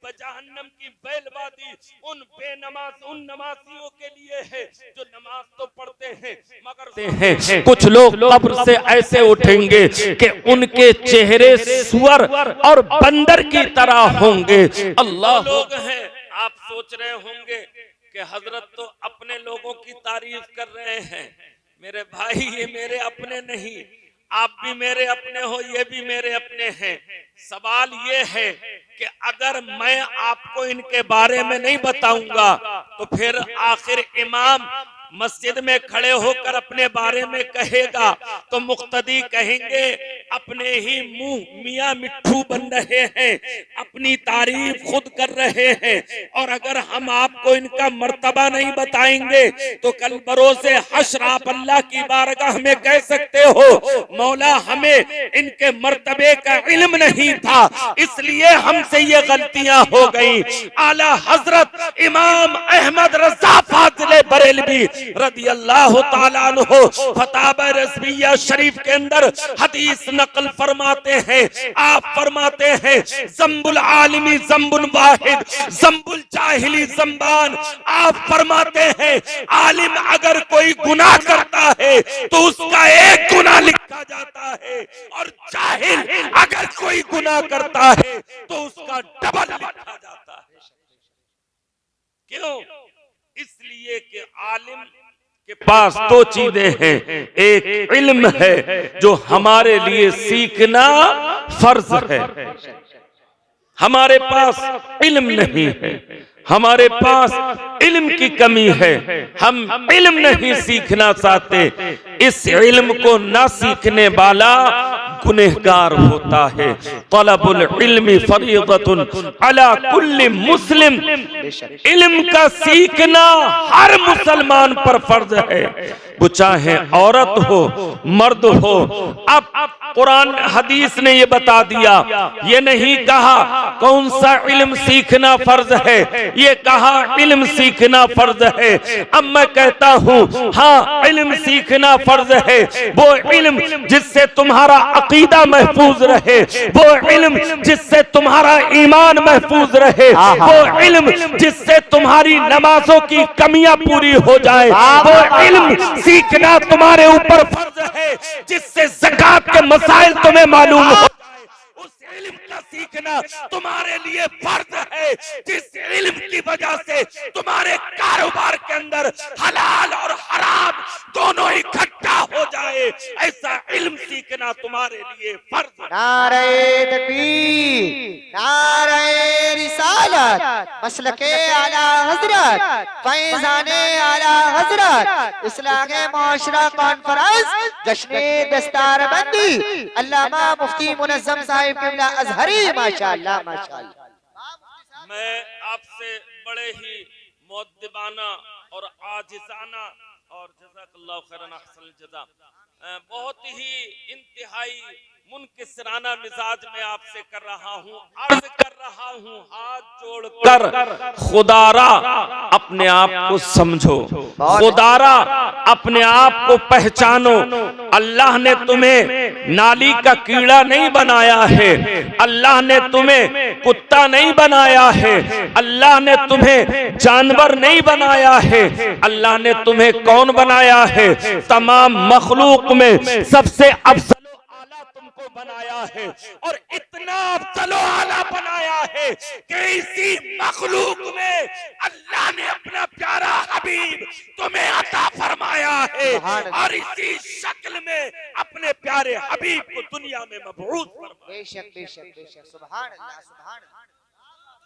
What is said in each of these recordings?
जहन्नम की बैलवादी उन नमाजियों के लिए है जो नमाज तो पढ़ते हैं मगर कुछ लोग कब्र से ऐसे उठेंगे कि उनके चेहरे सुअर और बंदर की तरह होंगे। अल्लाह लोग हैं, आप सोच रहे होंगे कि हजरत तो अपने लोगों की तारीफ कर रहे हैं। मेरे भाई, ये मेरे अपने नहीं, आप भी मेरे अपने हो, ये भी मेरे अपने हैं। सवाल ये है कि अगर मैं आपको इनके बारे में नहीं बताऊंगा तो फिर आखिर इमाम मस्जिद में खड़े होकर अपने बारे में कहेगा तो मुक्तदी कहेंगे अपने ही मुंह मियां मिट्ठू बन रहे हैं, अपनी तारीफ खुद कर रहे हैं। और अगर हम आपको इनका मर्तबा नहीं बताएंगे तो कल बरोज़े हश्र आप अल्लाह की बारगाह में कह सकते हो मौला हमें इनके मर्तबे का इल्म नहीं था, इसलिए हमसे ये गलतियां हो गई। आला हजरत इमाम अहमद रज़ा फाज़िले बरेलवी रज़ी अल्लाह ताला अन्हु फतावा रज़विया शरीफ के अंदर हदीस नकल फरमाते हैं। आप फरमाते हैं ज़ंबुल आलिमी ज़ंबुल वाहिद ज़ंबुल जाहिली ज़ंबान। आप फरमाते हैं आलिम अगर कोई गुनाह करता है तो उसका एक गुनाह लिखा जाता है और जाहिल अगर कोई गुनाह करता है तो उसका डबल लिखा जाता है। क्यों? इसलिए कि आलिम के पास दो चीजें हैं, एक इल्म है जो हमारे लिए सीखना फर्ज है, हमारे पास इल्म नहीं है, हमारे पास इल्म की कमी है, हम इल्म नहीं सीखना चाहते। इस इल्म को ना सीखने वाला गुनहगार होता है। तलबुल इल्मी फरीदतुन अला कुल्ली मुस्लिम, इल्म का सीखना हर मुसलमान पर फर्ज है, वो चाहे औरत हो मर्द हो। अब कुरान हदीस ने ये बता दिया, ये नहीं कहा कौन सा इल्म सीखना फर्ज है, ये कहा इल्म सीखना फर्ज है। अब मैं कहता हूँ हाँ इल्म सीखना फर्ज है, वो इल्म जिससे तुम्हारा अकीदा महफूज रहे, वो इल्म जिससे तुम्हारा ईमान महफूज रहे, वो इल्म जिससे तुम्हारी नमाजों की कमियां पूरी हो जाए, वो इल्म सीखना तुम्हारे ऊपर फर्ज है जिससे ज़कात के मसाइल तुम्हें मालूम हो। उस इल्म का सीखना तुम्हारे लिए फर्ज है जिस इल्म की वजह से तुम्हारे कारोबार के अंदर हलाल और हराम दोनों इकट्ठा हो जाए, ऐसा इल्म सीखना तुम्हारे लिए फर्ज है। नारे तकबीर, नारे रिसालत, मसलके आला हजरत, फैज़ाने आला हजरत, इस्लाहे मुआशरा कॉन्फ्रेंस जश्ने दस्तारबंदी अल्लामा मुफ्ती मुनज़्ज़म साहिब क़िबला अज़हरी, माशाअल्लाह माशाअल्लाह। मैं आपसे बड़े ही मुअद्दिबाना और आजिज़ाना और जज़ाकल्लाहु खैरन अहसनुल जज़ा बहुत ही इंतहाई मुनकिसराना मिजाज में आपसे कर रहा हूँ, अर्ज कर रहा हूँ हाथ जोड़कर खुदारा अपने आप को समझो, खुदारा अपने आप को पहचानो। अल्लाह ने तुम्हें नाली का कीड़ा नहीं बनाया है, अल्लाह ने तुम्हें कुत्ता नहीं बनाया है, अल्लाह ने तुम्हें जानवर नहीं बनाया है, अल्लाह ने तुम्हें कौन बनाया है? तमाम मखलूक में सबसे अफजल आला तुमको बनाया है और इतना अफजल आला बनाया है कि इसी मखलूक में अल्लाह ने अपना प्यारा हबीब तुम्हें अता फरमाया है और इसी शक्ल में अपने प्यारे हबीब को दुनिया में मबऊस फरमाया। बेशक बेशक बेशक, सुभान अल्लाह सुभान अल्लाह।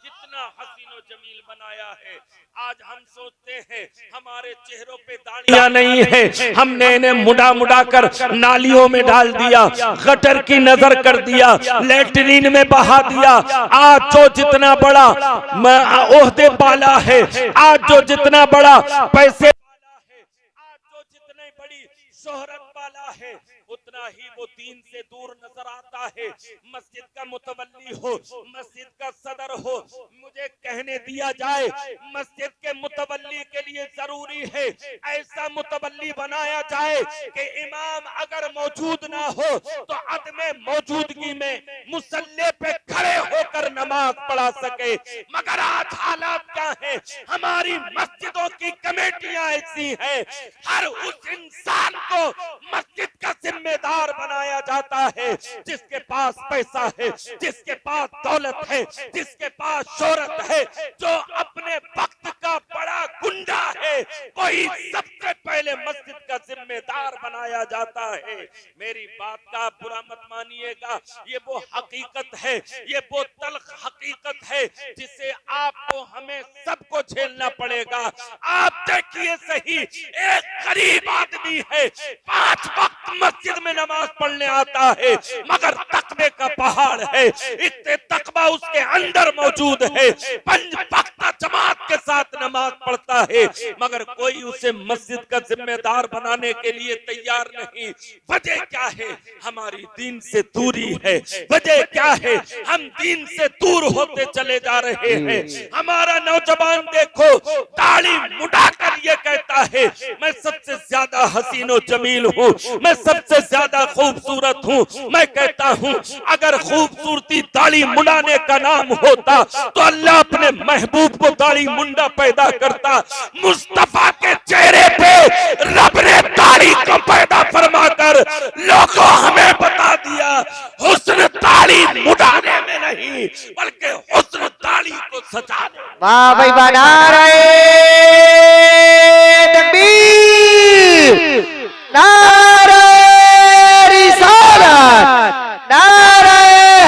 कितना हसीन और जमील बनाया है। आज हम सोचते हैं हमारे चेहरों पे दाढ़ियां नहीं है, हमने इन्हें मुड़ा मुड़ा कर नालियों में डाल दिया, गटर की नजर कर दिया, लेटरिन में बहा दिया। आज जो जितना बड़ा ओहदे वाला है, आज जो जितना बड़ा पैसे वाला है, आज जो जितनी बड़ी शोहरत वाला है, उतना ही वो दीन से दूर नजर आता है। मस्जिद का मुतवल्ली हो, मस्जिद का सदर हो, मुझे कहने दिया जाए मस्जिद के के मुतवल्ली के लिए जरूरी है ऐसा मुतवल्ली बनाया जाए कि इमाम अगर मौजूद ना हो तो अदमे मौजूदगी में मुसल्ले पे खड़े होकर नमाज पढ़ा सके। मगर आज हालात क्या है, हमारी मस्जिदों की कमेटियां ऐसी हैं, हर उस इंसान को मस्जिद का जिम्मेदार बनाया जाता है जिसके पास पैसा है, जिसके पास दौलत है, जिसके पास शोहरत है, जो अपने वक्त का बड़ा गुंडा है, कोई सबसे पहले मस्जिद का जिम्मेदार बनाया जाता है। मेरी बात का बुरा मत मानिएगा, ये वो हकीकत है, ये वो तल्ख हकीकत है जिसे आपको हमें सबको झेलना पड़ेगा। आप देखिए सही, एक गरीब आदमी है, 5 वक्त मस्जिद में नमाज पढ़ने आता है, मगर तकबे का पहाड़ है, इतने तकबा उसके अंदर मौजूद है, 5 वक्त जमात के साथ नमाज पढ़ता है, मगर कोई उसे मस्जिद का जिम्मेदार बनाने के लिए तैयार नहीं। वजह क्या है? हमारी दीन से दूरी है। वजह क्या है? हम दीन से दूर होते चले जा रहे हैं। हमारा नौजवान देखो, दाढ़ी मुड़ाकर ये कहता है मैं सबसे ज्यादा हसीन और जमील हूँ, मैं सबसे ज्यादा खूबसूरत हूँ। मैं कहता हूँ अगर खूबसूरती दाढ़ी मुड़ाने का नाम होता तो अल्लाह अपने महबूब को दाढ़ी मुंडा पैदा करता। मुस्तफा के चेहरे पे रब ने दाढ़ी को पैदा फरमाकर लोगों हमें बता दिया, हुस्न दाढ़ी मुड़ाने में नहीं बल्कि हुस्न दाढ़ी को सजाने। वाह भाई वाह, नारे तकबीर, नारे रिसालत, नारे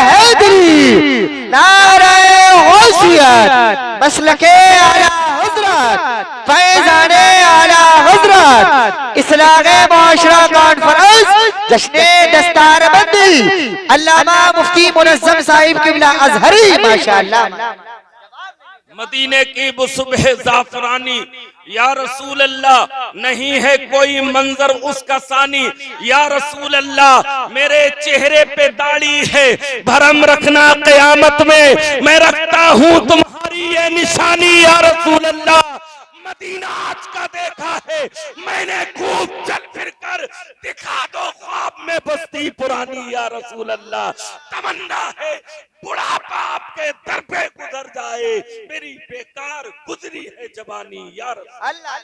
हैदरी, नारे गौसियत, मसलके आला हज़रत, फैज़ाने आला हज़रत, इस्लाहे मुआशरा कॉन्फ्रेंस जश्ने दस्तारबंदी अल्लामा मुफ्ती मुनज़्ज़म साहिब किबला अज़हरी माशाअल्लाह। मदीने की वो सुबह जाफरानी, या रसूल अल्लाह नहीं है कोई मंजर उसका सानी। या रसूल अल्लाह मेरे चेहरे पे दाढ़ी है, भरम रखना क़यामत में मैं रखता हूँ तुम्हारी ये निशानी। या रसूल अल्लाह मदीना आज का देखा है मैंने, खूब चल फिर कर दिखा दो ख्वाब में बस्ती पुरानी। या रसूल अल्लाह तमन्ना है बुढ़ापा आपके दर पे गुजर जाए, मेरी बेकार गुजरी है जवानी। या रसूल अल्लाह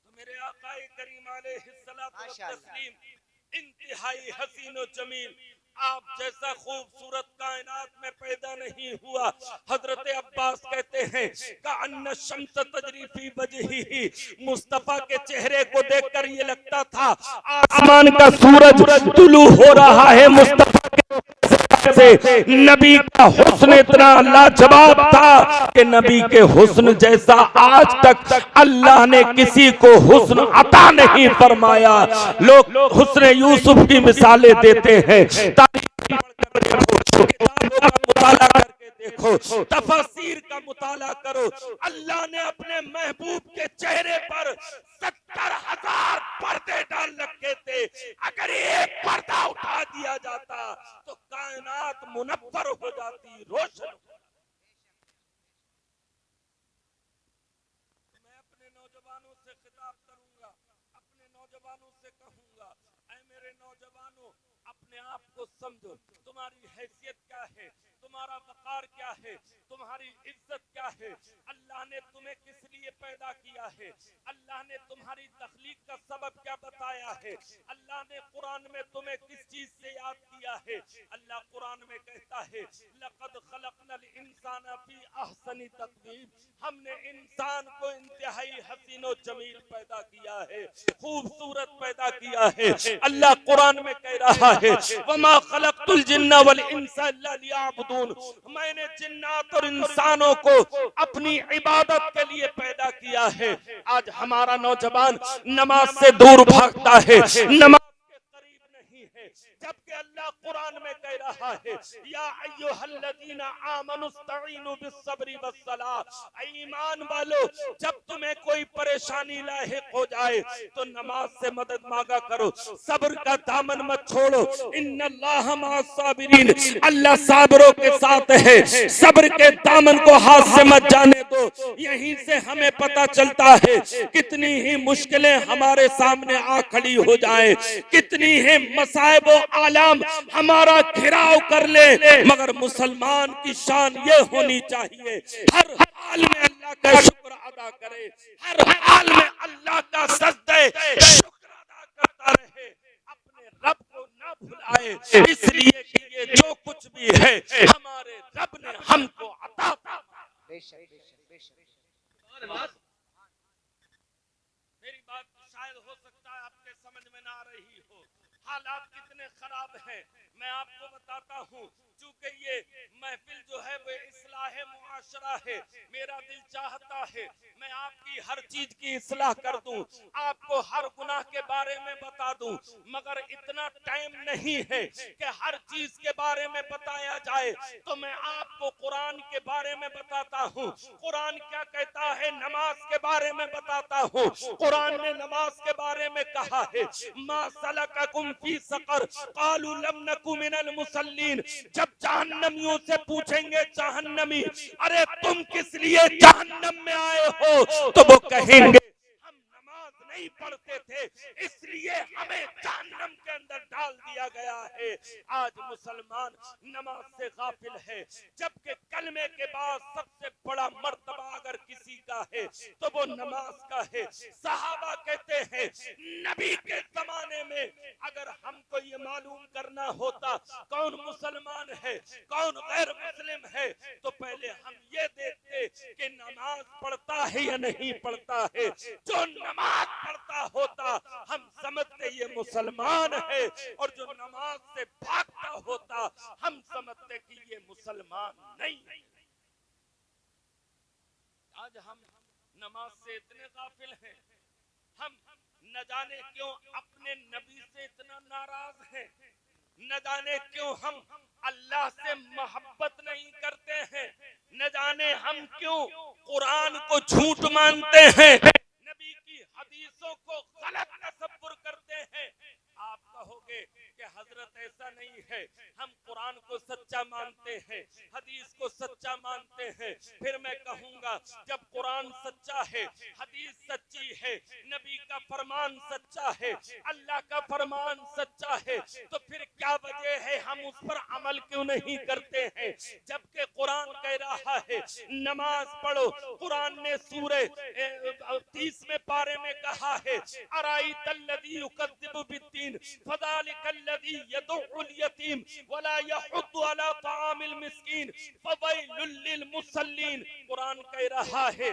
तो मेरे आकाए करीम अलैहिस्सलातु वस्सलाम इंतहाई हसीन और जमील, आप जैसा खूबसूरत कायनात में पैदा नहीं हुआ। हजरत अब्बास कहते हैं काअन्न शम्स तजरी फी वजहिही, मुस्तफा के चेहरे को देखकर ये लगता था आसमान का सूरज तुलू हो रहा है मुस्तफा के से। नबी का हुस्न इतना लाजवाब था कि नबी के हुस्न जैसा आज तक अल्लाह ने किसी को हुस्न अता नहीं फरमाया। लोग हुस्न यूसुफ की मिसालें देते हैं, किताबों का मुताला करके देखो, तफसीर का मुताला करो। अल्लाह ने अपने महबूब के चेहरे पर 70,000 पर्दे डाल रखे थे। अगर एक पर्दा उठा दिया जाता तो कायनात मुनव्वर हो जाती, रोशन। मैं अपने नौजवानों से खिताब करूंगा, अपने नौजवानों से कहूंगा, ऐ मेरे नौजवानों अपने आप को समझो, तुम्हारी हैसियत क्या है, तुम्हारा वकार क्या है, तुम्हारी इज्जत क्या है। अल्लाह ने तुम्हें किस लिए पैदा किया है, अल्लाह ने तुम्हारी तख्लीक का सबब क्या बताया है, अल्लाह ने कुरान में तुम्हें किस चीज से याद किया है। अल्लाह कुरान में कहता है लक़द खलक़नल इंसाना फी अहसनी तक़वीम, हमने इंसान को इंतहाई हसीन और जमील पैदा किया है, खूबसूरत पैदा किया है। अल्लाह कुरान में कह रहा है वमा खलक़तुल जिन्ना वल इंसा इल्ला लियअबुदून, मैंने जिन्नात और इंसानों को अपनी इबादत के लिए पैदा किया है। आज हमारा नौजवान नमाज से दूर भागता है, नमाज के करीब नहीं है, जबकि अल्लाह कुरान में कह रहा है या अय्युहल्लज़ीना आमनुस्तईनु बिस्सब्रि वस्सलाह, ईमान वालो जब तुम्हें कोई परेशानी लाहिक हो जाए तो नमाज से मदद मांगा करो, सब्र का दामन मत छोड़ो। इन्नल्लाह मअस्साबिरीन, अल्लाह साबरों के साथ है, सब्र के दामन को हाथ से मत जाने दो। यहीं से हमें पता चलता है कितनी ही मुश्किलें हमारे सामने आ खड़ी हो जाए, कितनी ही मसाइब व आलाम हमारा घिराव कर ले, मगर मुसलमान की शान ये होनी चाहिए हर हाल में अल्लाह का शुक्र अदा करे, हर हाल में अल्लाह का सजदे शुक्र अदा करता रहे, अपने रब को ना भुलाए, इसलिए कि ये जो कुछ भी है हमारे रब ने हमको अता फरमाया। मेरी बात शायद हो सकता है आपके समझ में ना आ रही हो, हालात कितने खराब हैं मैं आपको बताता हूँ। चूंकि ये महफिल जो है वो इस्लाह मुआशरा है, मेरा दिल चाहता है मैं आपकी हर चीज की इस्लाह कर दूं, आपको हर गुनाह के बारे में बता दूं, मगर इतना टाइम नहीं है कि हर चीज के बारे में बताया जाए। तो मैं आपको कुरान के बारे में बताता हूँ, कुरान क्या कहता है, नमाज के बारे में बताता हूँ। कुरान ने नमाज के बारे में कहा है, मा सलककुम फी सकर कालू लम नकु मिनल मुसल्लीन। जब जहन्नमियों से पूछेंगे जहन्नमी, अरे तुम किस लिए जहन्नम में आए हो, तो वो कहेंगे हम नमाज नहीं पढ़ते थे इसलिए हमें जहन्नम के अंदर डाल दिया गया है। आज मुसलमान नमाज से गाफिल है, जबकि कलमे के बाद सबसे बड़ा मर्तबा अगर किसी का है तो वो नमाज का है। सहाबा कहते हैं नबी के जमाने में अगर हमको ये मालूम करना होता कौन मुसलमान है कौन गैर मुस्लिम है, तो पहले हम ये देखते कि नमाज पढ़ता है या नहीं पढ़ता है। जो नमाज पढ़ता होता हम समझते ये मुसलमान है, और जो नमाज से भागता होता हम समझते कि ये मुसलमान नहीं है। आज हम नमाज से इतने गाफिल हैं, हम न जाने क्यों अपने नबी से इतना नाराज हैं, न जाने क्यों हम अल्लाह से मोहब्बत नहीं करते हैं, न जाने हम क्यों कुरान को झूठ मानते हैं, नबी की हदीसों को गलत तसव्वुर करते हैं। आप कहोगे कि हजरत ऐसा नहीं है, हम कुरान को सच्चा मानते हैं, हदीस को सच्चा मानते हैं। फिर मैं कहूंगा जब कुरान सच्चा है, हदीस सच्ची है, नबी का फरमान सच्चा है, अल्लाह का फरमान सच्चा है, तो फिर क्या वजह है हम उस पर अमल क्यों नहीं करते हैं? जबकि कुरान कह रहा है नमाज पढ़ो। कुरान ने सूरे 30वें पारे में कहा है अराइतल्लज़ी युकज़्ज़िबु बिद्दीन फज़ालिकल्लज़ी यदउल यतीम वला यहुद्दु अला तआमिल मिस्कीन फवैलुल लिल मुसल्लीन। कुरान कह रहा है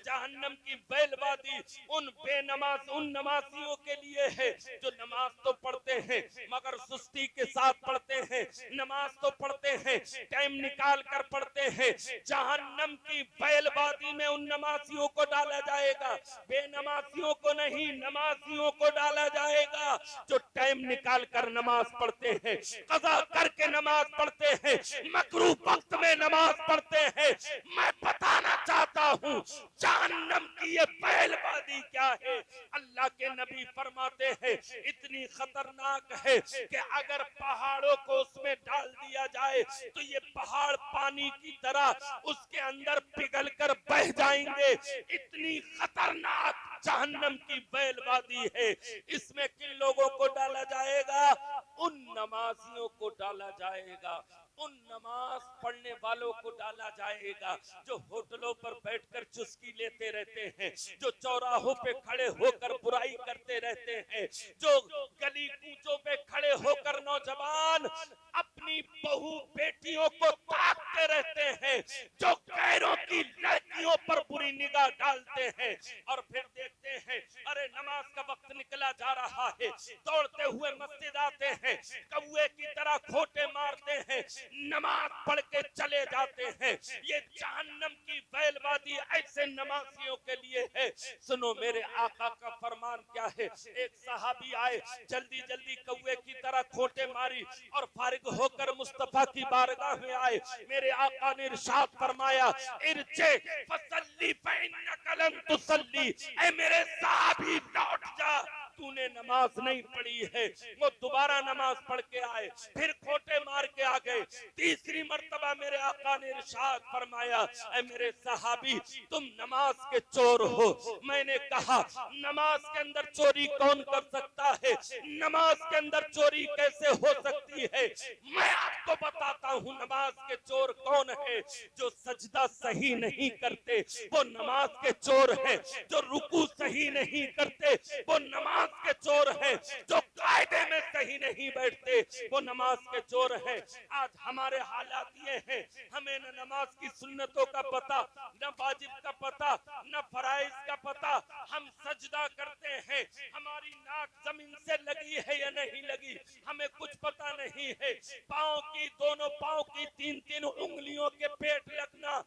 जहन्नम की बैलवादी उन बेनमाज उन नमाजियों के लिए है जो नमाज तो पढ़ते हैं मगर सुस्ती के साथ पढ़ते हैं, नमाज तो पढ़ते हैं टाइम निकाल कर पढ़ते हैं। जहन्नम की बैलवादी में उन नमाजियों को डाला जाएगा, बेनमाजियों को नहीं, नमाजियों को डाला जाएगा जो टाइम निकाल कर नमाज पढ़ते हैं, कज़ा करके नमाज पढ़ते हैं, मकरूह वक्त में नमाज पढ़ते हैं। मैं बताना चाहता हूँ जहन्नम की ये बैलवादी क्या है। अल्लाह के नबी फरमाते हैं इतनी खतरनाक है कि अगर पहाड़ों को उसमें डाल दिया जाए तो ये पहाड़ पानी की तरह उसके अंदर पिघल कर बह जाएंगे। इतनी खतरनाक जहन्नम की बैलवादी है। इसमें किन लोगों को डाला जाएगा? उन नमाजियों को डाला जाएगा, उन नमाज पढ़ने वालों को डाला जाएगा जो होटलों पर बैठकर चुस्की लेते रहते हैं, जो चौराहों पे खड़े होकर बुराई करते रहते हैं, जो गली कूचों पे खड़े होकर नौजवान अपनी बहू बेटियों को ताकते रहते हैं, जो गैरों की लड़कियों पर बुरी निगाह डालते हैं और फिर देखते हैं अरे नमाज का वक्त निकला जा रहा है, दौड़ते हुए मस्जिद आते हैं, कौवे की तरह खोटे मारते हैं, नमाज पढ़ के चले जाते हैं। ये जहन्नम की बैलवादी ऐसे नमाजियों के लिए है। सुनो मेरे आका का फरमान क्या है। एक सहाबी आए, जल्दी जल्दी कौवे की तरह खोटे मारी और फारिग होकर मुस्तफा की बारगाह में आए। मेरे आका ने इरशाद फरमाया, इरजे फसल्ली फइन्नका लम तुसल्ली, ऐ मेरे सहाबी लौट जा, तूने नमाज नहीं पढ़ी है। वो दोबारा नमाज पढ़ के आए, फिर खोटे मार के आ गए। तीसरी मर्तबा मेरे आका ने इरशाद फरमाया, ऐ मेरे सहाबी तुम नमाज के चोर हो। मैंने कहा नमाज के अंदर चोरी कौन कर सकता है, नमाज के अंदर चोरी कैसे हो सकती है। मैं आपको बताता हूँ नमाज के चोर कौन है। जो सजदा सही नहीं करते वो नमाज के चोर है। जो रुकू सही नहीं करते वो नमाज के चोर है। जो कायदे में सही नहीं बैठते वो नमाज के चोर है। आज हमारे हालात ये हैं, हमें न नमाज की सुन्नतों का पता, न वाजिब का पता, न फराइज का पता। हम सजदा करते हैं, हमारी नाक जमीन से लगी है या नहीं लगी हमें कुछ पता नहीं है। पाँव की, दोनों पाँव की 3-3 उंगलियों के पेट लगना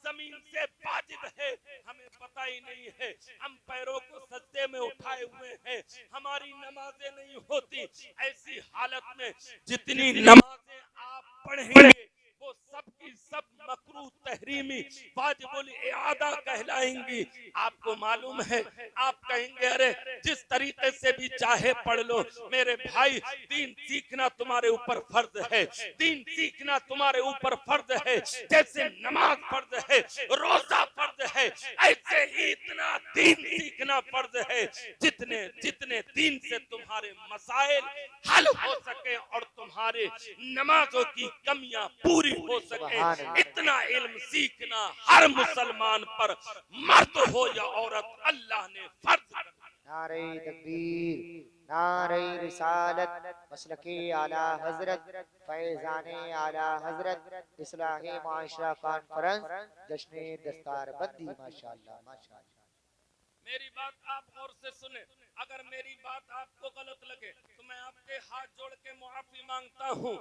जमीन से वाजिब है, हमें पता ही नहीं है। हम पैरों को सजदे में उठाए हुए हैं, हमारी नमाजें नहीं होती। ऐसी हालत में जितनी नमाजें आप पढ़ेंगे वो सब की सब मकरूह तहरीमी वाजिबुल इआदा कहलाएंगी। आपको मालूम है, आप कहेंगे अरे जिस तरीके से भी चाहे पढ़ लो। मेरे भाई, दीन सीखना तुम्हारे ऊपर फर्ज है, दीन सीखना तुम्हारे ऊपर फर्ज है। जैसे नमाज फर्ज है, रोजा फर्ज है, ऐसे ही इतना दीन सीखना फर्ज है जितने जितने दीन से तुम्हारे मसाइल हल हो सके और तुम्हारे नमाजों की कमियां पूरी हो सके। इतना इल्म सीखना हर मुसलमान पर, मर्द हो या औरत, अल्लाह ने फर्ज कर दिया। नारे तकबीर, नारे रिसालत, मसलके आला हजरत, फैजाने आला हजरत, इस्लाही माशरा कॉन्फ्रेंस, जश्न दस्तारबंदी। माशाअल्लाह माशाअल्लाह। मेरी बात आप गौर से सुने। अगर मेरी बात आपको गलत लगे तो मैं आपके हाथ जोड़ के मुआफी मांगता हूँ।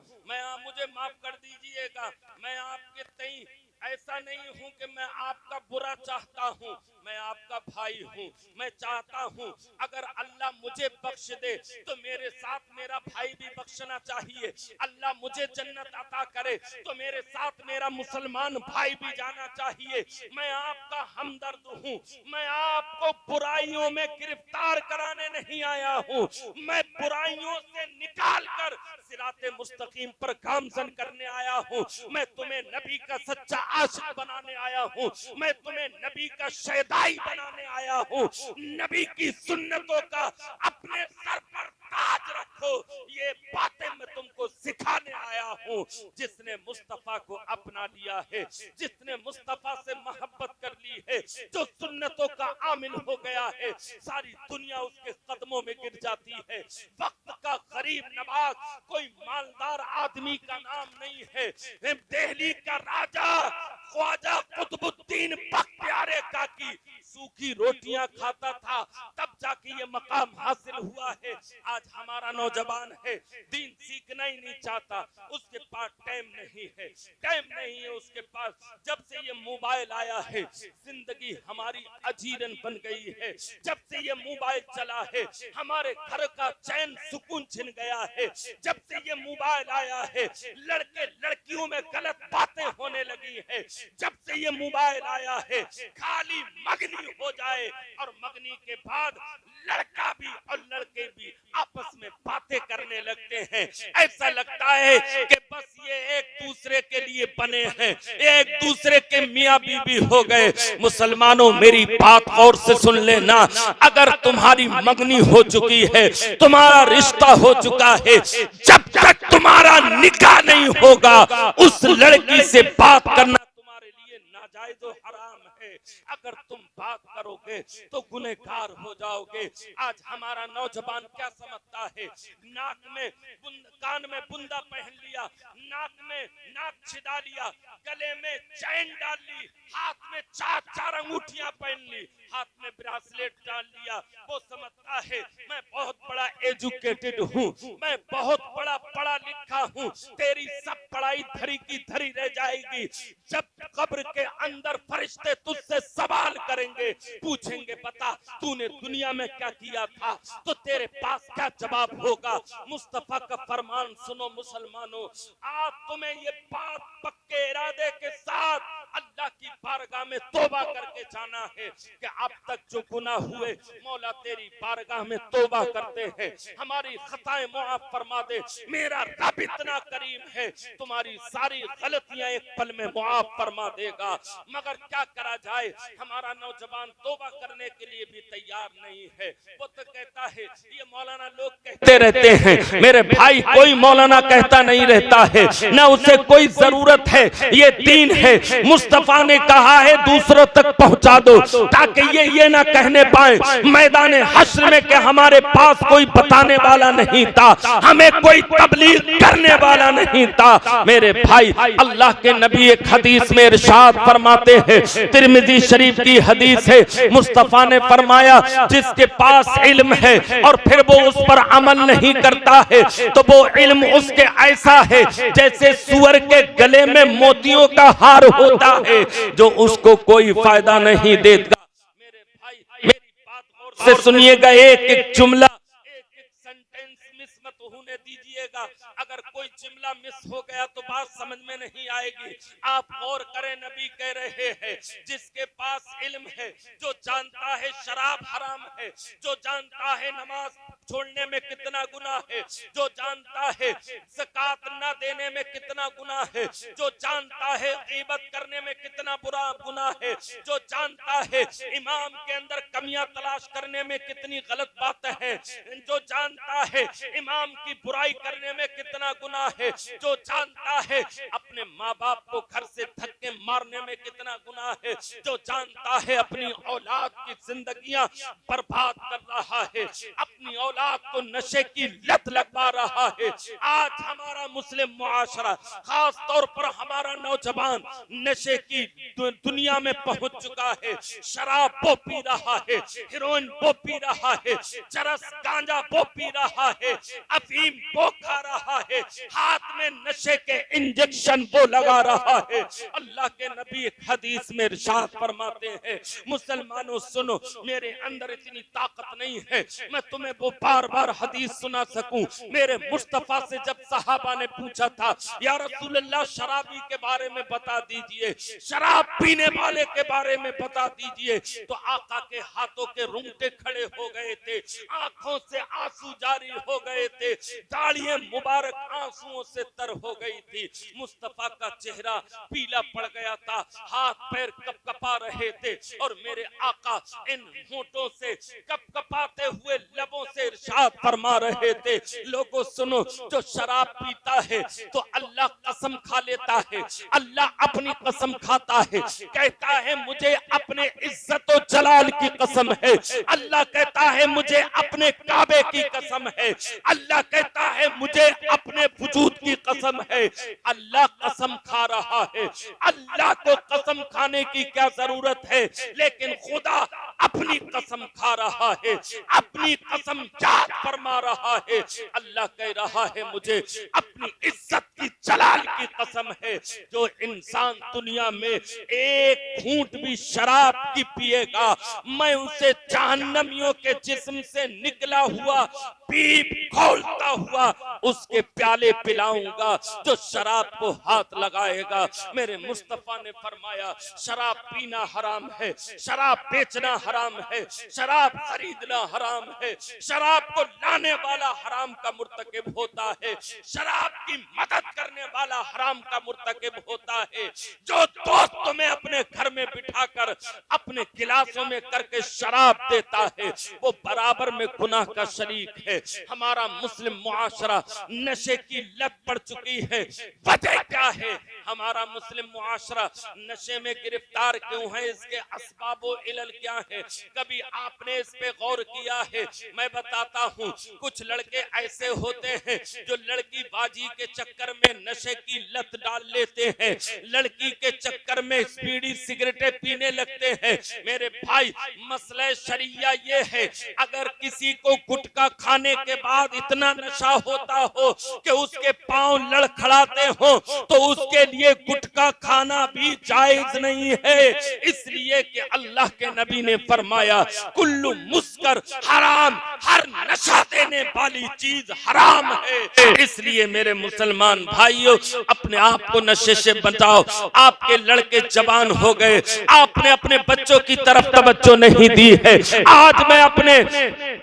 मुझे माफ कर दीजिएगा। मैं आपके तई ऐसा नहीं हूँ कि मैं आपका बुरा चाहता हूँ, मैं आपका भाई हूँ। मैं चाहता हूँ अगर अल्लाह मुझे बख्श दे तो मेरे साथ मेरा भाई भी बख्शना चाहिए। अल्लाह मुझे जन्नत अता करे तो मेरे साथ मेरा मुसलमान भाई भी जाना चाहिए। मैं आपका हमदर्द हूँ, मैं आपको बुराइयों में गिरफ्तार कराने नहीं आया हूँ, मैं बुराइयों से निकाल कर सिराते मुस्तकीम पर गामजन करने आया हूँ। मैं तुम्हें नबी का सच्चा आशिक बनाने आया हूँ, मैं तुम्हें नबी का शहदाई बनाने आया हूँ। नबी की सुन्नतों का अपने सर पर ताज रखो, ये बातें मैं तुमको सिखाने आया हूँ। जिसने मुस्तफा को अपना लिया है, जिसने मुस्तफा से मोहब्बत कर ली है, जो सुन्नतों का आमिल हो गया है, सारी दुनिया उसके कदमों में गिर जाती है। वक्त का गरीब नवाज कोई मालदार आदमी का नाम नहीं है। दिल्ली का राजा ख्वाजा कुतुबुद्दीन बख्तियार काकी सूखी रोटियां खाता था, तब जाके ये मकाम हासिल हुआ है। आज हमारा नौजवान है, दीन सीखना ही नहीं चाहता, उसके पास टाइम नहीं है, टाइम नहीं है उसके पास। जब से ये मोबाइल आया है जिंदगी हमारी अजीरन बन गई है। जब से ये मोबाइल चला है हमारे घर का चैन सुकून छिन गया है। जब से ये मोबाइल आया है लड़के लड़कियों में गलत बातें होने लगी है। जब से ये मोबाइल आया है खाली मगनी हो जाए और मगनी के बाद लड़का भी और लड़के भी आपस में बातें करने लगते हैं। ऐसा लगता है कि बस ये एक दूसरे के लिए बने हैं, एक दूसरे के मियाँ बीवी हो गए। मुसलमानों मेरी बात गौर से सुन लेना, अगर तुम्हारी मगनी हो चुकी है, तुम्हारा रिश्ता हो चुका है, जब तक तुम्हारा निकाह नहीं होगा उस लड़की से बात करना तुम्हारे लिए नाजायज और हराम है। अगर तुम बात करोगे करोगे तो गुनहगार हो जाओगे। आज हमारा नौजवान क्या समझता है, नाक में कान में बुंदा पहन लिया, नाक में नाक छिदा लिया, गले में चैन डाल ली, हाथ में चार अंगूठियां पहन ली, हाथ में ब्रासलेट डाल लिया, वो समझता है मैं बहुत बड़ा एजुकेटेड हूँ, मैं बहुत बड़ा पढ़ा लिखा हूँ। तेरी सब पढ़ाई धरी की धरी रह जाएगी जब कब्र के अंदर फरिश्ते तुझसे सवाल करेंगे, पूछेंगे बता तूने दुनिया में क्या किया था, तो तेरे पास क्या जवाब होगा। मुस्तफा का फरमान सुनो मुसलमानों, आज तुम्हें ये बात पक्के इरादे के साथ अल्लाह की बारगाह में तौबा करके जाना है कि अब तक जो गुनाह हुए मौला तेरी बारगाह में तौबा करते हैं, हमारी खताएं मुआफ फरमा दे। मेरा रब इतना करीम है, तुम्हारी सारी गलतियां एक पल में मुआफ फरमा देगा। मगर क्या करा जाए, हमारा नौजवान तौबा करने के लिए भी तैयार नहीं है। वो तो कहता है ये मौलाना लोग कहते रहते हैं, मेरे भाई कोई मौलाना कहता नहीं रहता है, ना उसे कोई जरूरत है, ये दीन है। मुस्तफा ने कहा है दूसरों तक पहुंचा दो ताकि ये ना कहने पाए मैदान हश्र में कि हमारे पास कोई बताने वाला नहीं था, हमें कोई तबलीग करने वाला नहीं था। मेरे भाई अल्लाह के नबी एक हदीस में इरशाद फरमाते हैं, तिरमिजी शरीफ की हदीस है, मुस्तफा ने फरमाया जिसके पास इल्म है और फिर वो उस पर अमल नहीं करता है तो वो इल्म उसके ऐसा है जैसे सुअर के गले में मोतियों का हार होता है जो उसको कोई फायदा नहीं देता। मेरे भाई मेरी बात गौर से सुनिएगा, एक एक जुमला एक एक सेंटेंस मिस मत होने दीजिएगा। अगर कोई जुमला मिस हो गया तो बात समझ में नहीं आएगी। आप गौर करें, नबी कह रहे हैं जिसके पास इल्म है, जो जानता है शराब हराम है, जो जानता है नमाज छोड़ने में कितना गुनाह है, जो जानता है ज़कात ना देने में कितना गुनाह है, जो जानता है गीबत करने में कितना बुरा गुनाह है, जो जानता है इमाम के अंदर कमियां तलाश करने में कितनी गलत बातें हैं, जो जानता है इमाम की बुराई करने में कितना गुनाह है, जो जानता है अपने माँ बाप को घर से धक्के मारने में कितना गुनाह है, जो जानता है अपनी औलाद की जिंदगियां बर्बाद कर रहा है, अपनी औलाद को नशे की लत लगवा रहा है। आज हमारा मुस्लिम मुआशरा, खास तौर पर हमारा नौजवान नशे की दुनिया में पहुंच चुका है। शराब वो पी रहा है, हेरोइन वो पी रहा है, चरस गांजा वो पी रहा है, अफीम वो खा रहा है, हाथ में नशे के इंजेक्शन वो लगा रहा है। अल्लाह के नबी एक हदीस में इरशाद फरमाते हैं, मुसलमानों सुनो, मेरे अंदर इतनी ताकत नहीं है मैं तुम्हें वो बार बार हदीस सुना सकूं। मेरे मुस्तफा से जब सहाबा ने पूछा था या रसूलल्लाह शराबी के बारे में बता दीजिए, शराब पीने वाले के बारे में बता दीजिए, तो आका के हाथों के रुंगटे खड़े हो गए थे, आंखों से आंसू जारी हो गए थे, दाढ़ियां मुबारक आंसुओं से तर हो गई थी। मुस्तफा का चेहरा पीला पड़ गया था, हाथ पैर कपकपा रहे थे और मेरे आका इन होठों से कपकपाते हुए लबों से इरशाद फरमा रहे थे, लोगों सुनो, जो शराब पीता है तो अल्लाह कसम खा लेता है, अल्लाह अपनी कसम खाता है, कहता है मुझे अपने इज्जत और जलाल की कसम है, अल्लाह कहता है मुझे अपने काबे की कसम है, अल्लाह कहता है मुझे अपने वजूद की कसम है। अल्लाह कसम खा रहा है, अल्लाह को कसम खाने की क्या जरूरत है, लेकिन खुदा अपनी कसम खा रहा है, अपनी कसम याद फरमा रहा है। अल्लाह कह रहा है मुझे अपनी इज्जत की जलाल की कसम है, जो इंसान दुनिया में एक घूंट भी शराब की पिएगा मैं उसे जहन्नमियों के जिस्म से निकला हुआ पीप खोलता हुआ उसके प्याले पिलाऊंगा जो शराब को हाथ लगाएगा। मेरे मुस्तफा ने फरमाया शराब पीना हराम है, शराब बेचना हराम है, शराब खरीदना हराम है, शराब को लाने वाला हराम का मुर्तकिब होता है, शराब की मदद करने वाला हराम का मुर्तकिब होता है। जो दोस्त तुम्हें अपने घर में बिठाकर अपने गिलासों में करके शराब देता है वो बराबर में गुनाह का शरीक है। है हमारा मुस्लिम मुआशरा नशे की लत पड़ चुकी है। वजह क्या है? हमारा मुस्लिम मुआशरा नशे में गिरफ्तार क्यों है? इसके असबाब व इलल क्या है? कभी आपने इस पे गौर किया है? मैं बताता हूँ, कुछ लड़के ऐसे होते हैं जो लड़की बाजी के चक्कर में नशे की लत डाल लेते हैं, लड़की के चक्कर में बीड़ी सिगरेटें पीने लगते हैं। मेरे भाई, मसला शरिया ये है, अगर किसी को गुटखा खाने के बाद इतना नशा होता हो कि उसके पांव लड़खड़ाते हो तो उसके लिए गुटखा खाना भी जायज नहीं है, इसलिए कि अल्लाह के नबी ने फरमाया कुल्लु मुस्कर हराम, हर नशा देने वाली चीज हराम है। इसलिए मेरे मुसलमान भाइयों, अपने आप को नशे से बचाओ। आपके लड़के जवान हो गए, आपने अपने बच्चों की तरफ तवज्जो नहीं दी है। आज मैं अपने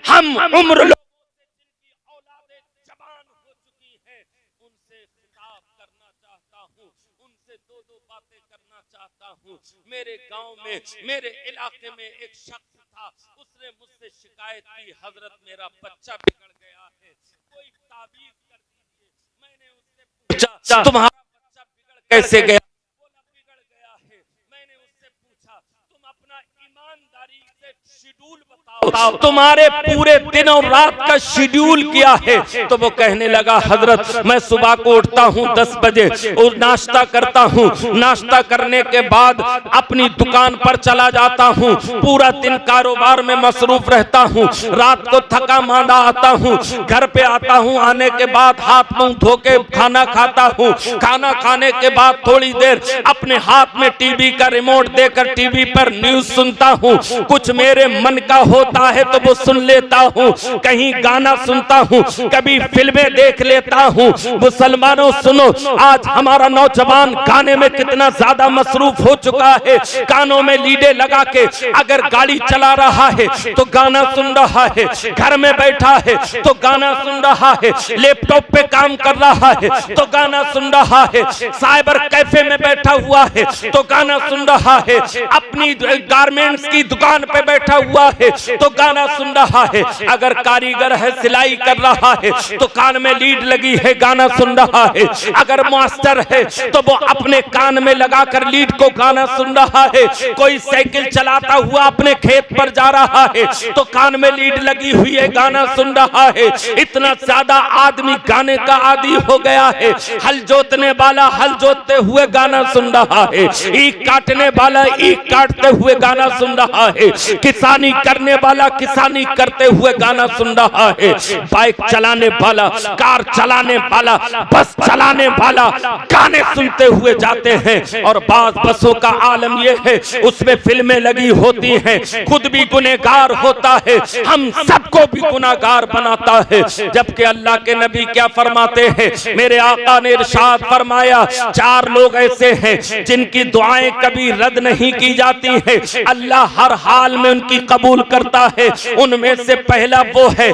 हम उम्र जिनकी औलादें जवान हो चुकी हैं उनसे खिताब करना चाहता हूँ, उनसे दो दो बातें करना चाहता हूँ। मेरे गांव में, मेरे इलाके में एक शख्स था, उसने मुझसे शिकायत की, हजरत मेरा बच्चा बिगड़ गया है, कोई ताबीज कर दीजिए। मैंने उससे पूछा तुम्हारा बच्चा बिगड़ कैसे गया? बोला बिगड़ गया है। मैंने उससे पूछा तुम अपना ईमानदारी से शेड्यूल बताओ, तुम्हारे पूरे दिन और रात का शेड्यूल क्या है? तो वो कहने लगा हजरत मैं सुबह को उठता हूँ 10 बजे और नाश्ता करता हूँ, नाश्ता करने के बाद अपनी दुकान पर चला जाता हूँ, पूरा दिन कारोबार में मसरूफ रहता हूँ, रात को थका मांदा आता हूँ, घर पे आता हूँ, आने के बाद हाथ मुंह धो के खाना खाता हूँ, खाना खाने के बाद थोड़ी देर अपने हाथ में टीवी का रिमोट देकर टीवी पर न्यूज सुनता हूँ, कुछ मेरे मन का होता है तो वो सुन लेता हूँ, कहीं गाना सुनता हूँ, कभी फिल्में देख लेता हूँ। मुसलमानों सुनो, आज हमारा नौजवान गाने में कितना ज्यादा मसरूफ हो चुका है। कानों में लीडे लगा के अगर गाड़ी चला रहा है तो गाना सुन रहा है, घर में बैठा है तो गाना सुन रहा है, लैपटॉप पे काम कर रहा है तो गाना सुन रहा है, साइबर कैफे में बैठा हुआ है तो गाना सुन रहा है, अपनी गारमेंट्स की दुकान पे बैठा हुआ है तो गाना सुन रहा है, अगर कारीगर है सिलाई कर रहा है तो कान में लीड लगी है गाना सुन रहा है, अगर मास्टर है तो वो अपने कान में लगाकर लीड को गाना सुन रहा है, कोई साइकिल चलाता हुआ अपने खेत पर जा रहा है तो कान में लीड लगी हुई है गाना सुन रहा है। इतना ज्यादा आदमी गाने का आदी हो गया है। हल जोतने वाला हल जोतते हुए गाना सुन रहा है, ईख काटने वाला ईख काटते हुए गाना सुन रहा है, किसानी करने वाला किसानी करते हुए गाना सुन रहा है, बाइक चलाने वाला, कार चलाने वाला, बस चलाने वाला गाने सुनते हुए जाते हैं। और बाज बसों का आलम यह है उसमें फिल्में लगी होती हैं, खुद भी गुनहगार होता है, हम सबको भी गुनहगार बनाता है। जबकि अल्लाह के नबी क्या फरमाते हैं? मेरे आका ने इरशाद फरमाया 4 लोग ऐसे हैं जिनकी दुआएं कभी रद्द नहीं की जाती है, अल्लाह हर हाल में उनकी कबूल करता है। उनमें से पहला वो है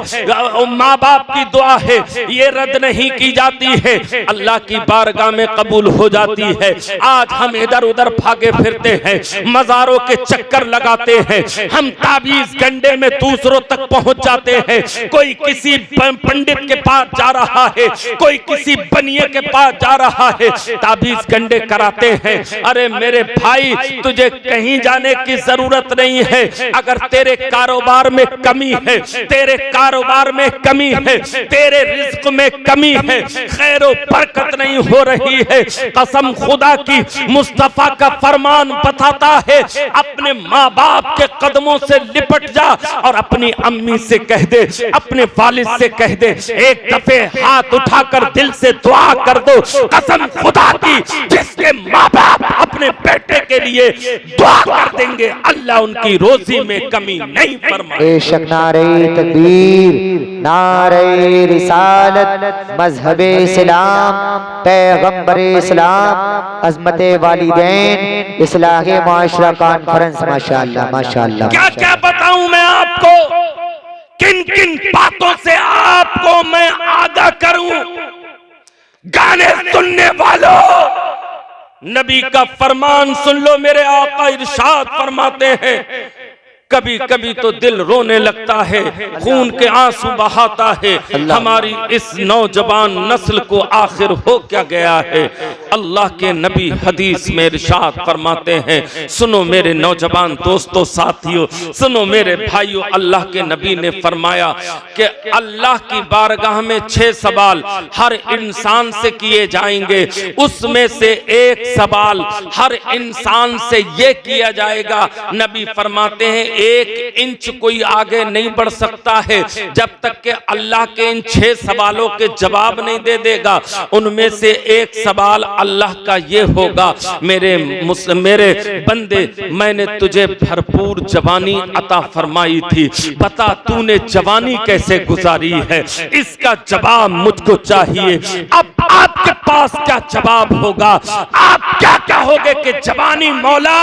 माँ बाप की दुआ है, ये रद्द नहीं की जाती है, अल्लाह की बारगाह में कबूल हो जाती है। आज हम इधर उधर भागे फिरते हैं, मजारों के चक्कर लगाते हैं, हम ताबीज गंडे में दूसरों तक पहुंच जाते हैं। कोई किसी पंडित के पास जा रहा है, कोई किसी बनिए के पास जा रहा है, ताबीज गंडे कराते हैं। अरे मेरे भाई, तुझे कहीं जाने की जरूरत नहीं है। अगर तेरे कारोबार में कमी है, तेरे कारोबार में कमी है, तेरे रिस्क में कमी है, खैर बरकत नहीं हो रही है, कसम खुदा की मुस्तफा का फरमान बताता है अपने माँ बाप के कदमों से लिपट जा और अपनी अम्मी से कह दे, अपने वालिद से कह दे, एक दफे हाथ उठाकर दिल से दुआ कर दो। कसम खुदा की, जिसके माँ बाप अपने बेटे के लिए दुआ कर देंगे अल्लाह उनकी रोजी में कमी नहीं फरमाएगा। बेशक नारे तकबीर, नारे रिसालत, मजहबे इस्लाम, पैगंबरे इस्लाम, अज़मते वालिदैन, इस्लाहे माशरा कॉन्फ्रेंस। माशाअल्लाह माशाअल्लाह। क्या क्या बताऊं मैं आपको, किन किन बातों से आपको मैं आगाह करूं। गाने सुनने वालों, नबी का फरमान सुन लो। मेरे आका इरशाद फरमाते हैं कभी कभी तो दिल रोने लगता है, खून के आंसू बहाता है। हमारी इस नौजवान नस्ल को आखिर हो क्या गया है। अल्लाह के नबी हदीस में इरशाद फरमाते हैं, सुनो मेरे नौजवान दोस्तों साथियों, सुनो मेरे भाइयों, अल्लाह के नबी ने फरमाया कि अल्लाह की बारगाह में 6 सवाल हर इंसान से किए जाएंगे। उसमें से एक सवाल हर इंसान से ये किया जाएगा, नबी फरमाते हैं 1 इंच कोई आगे नहीं बढ़ सकता है जब तक कि अल्लाह के इन 6 सवालों के जवाब नहीं दे देगा। उनमें से एक सवाल अल्लाह का ये होगा, मेरे बंदे, मैंने तुझे भरपूर जवानी अता फरमाई थी, बता तूने जवानी कैसे गुजारी है, इसका जवाब मुझको चाहिए। अब आपके पास क्या जवाब होगा? आप क्या कहोगे कि जवानी मौला,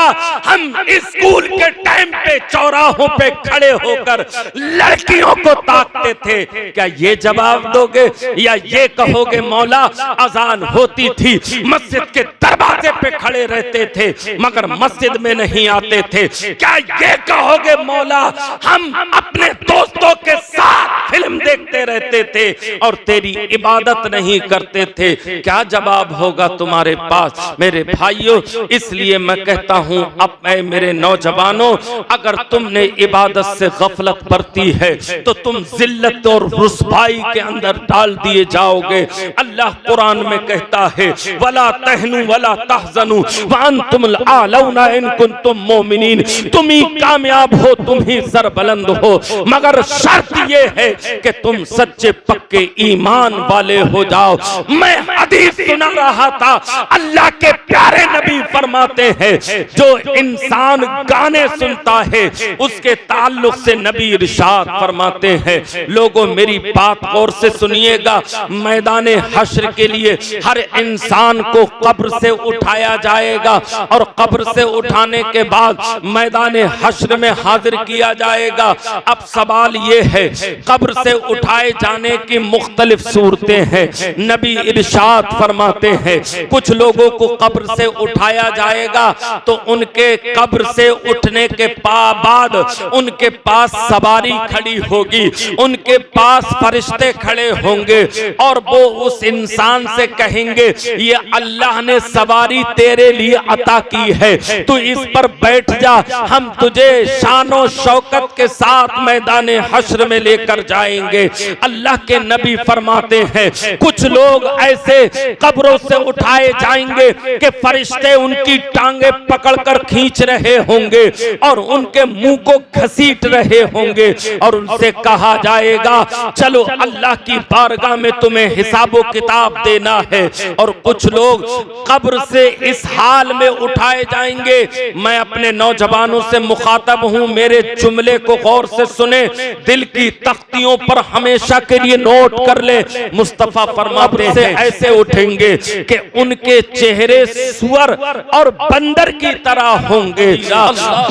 हम स्कूल के टाइम पे चौराहों पे खड़े होकर लड़कियों को ताकते थे, क्या ये जवाब दोगे? या ये कहोगे मौला अजान होती थी, मस्जिद के दरवाजे पे खड़े रहते थे मगर मस्जिद में नहीं आते थे, क्या ये कहोगे मौला हम अपने दोस्तों के साथ फिल्म देखते रहते थे और तेरी इबादत नहीं करते थे? क्या जवाब होगा तुम्हारे पास? मेरे भाइयों, इसलिए मैं कहता हूं, अब मेरे नौजवानों, अगर तुमने इबादत से गफलत बरती है तो तुम जिल्लत और रुसवाई के अंदर डाल दिए जाओगे। अल्लाह कुरान में कहता है, वला तहनु वला तहजनु व अंतुमुल आलौना इन कुंतुम मोमिनीन, तुम ही कामयाब हो, तुम ही सरबुलंद हो, मगर शर्त ये है कि तुम सच्चे पक्के ईमान वाले हो जाओ। मैं हदीस सुना रहा था, अल्लाह के प्यारे नबी फरमाते हैं, जो इंसान गाने सुनता है उसके ताल्लुक से नबी इरशाद फरमाते हैं, लोगों मेरी बात गौर से सुनिएगा, मैदाने हश्र के लिए हर इंसान को कब्र से उठाया जाएगा और कब्र से उठाने के बाद मैदाने हश्र में हाजिर किया जाएगा। अब सवाल ये है, कब्र से उठाए जाने की मुख्तलिफ सूरतें हैं। नबी इरशाद फरमाते हैं, कुछ लोगों को कब्र से उठाया जाएगा तो उनके कब्र से उठने के बाद उनके पास सवारी खड़ी होगी, उनके पास फरिश्ते खड़े होंगे और वो उस इंसान से कहेंगे, ये अल्लाह ने सवारी तेरे लिए अता की है, तू इस पर बैठ जा, हम तुझे शानो शौकत के साथ मैदाने हश्र में लेकर जाएंगे। अल्लाह के नबी फरमाते हैं, कुछ लोग ऐसे कब्रों से उठाए जाएंगे कि फरिश्ते उनकी टांगे पकड़कर खींच रहे होंगे और उनके मुंह को घसीट रहे होंगे और उनसे कहा जाएगा, चलो अल्लाह की बारगाह में तुम्हें हिसाबो किताब देना है। और कुछ लोग कब्र से इस हाल में उठाए जाएंगे। मैं अपने नौजवानों से मुखातब हूं, मेरे जुमले को गौर से सुने, दिल की तख्तियों पर हमेशा के लिए नोट कर ले। मुस्तफा फरमाते हैं, ऐसे उठेंगे कि उनके चेहरे सुअर और बंदर की तरह होंगे,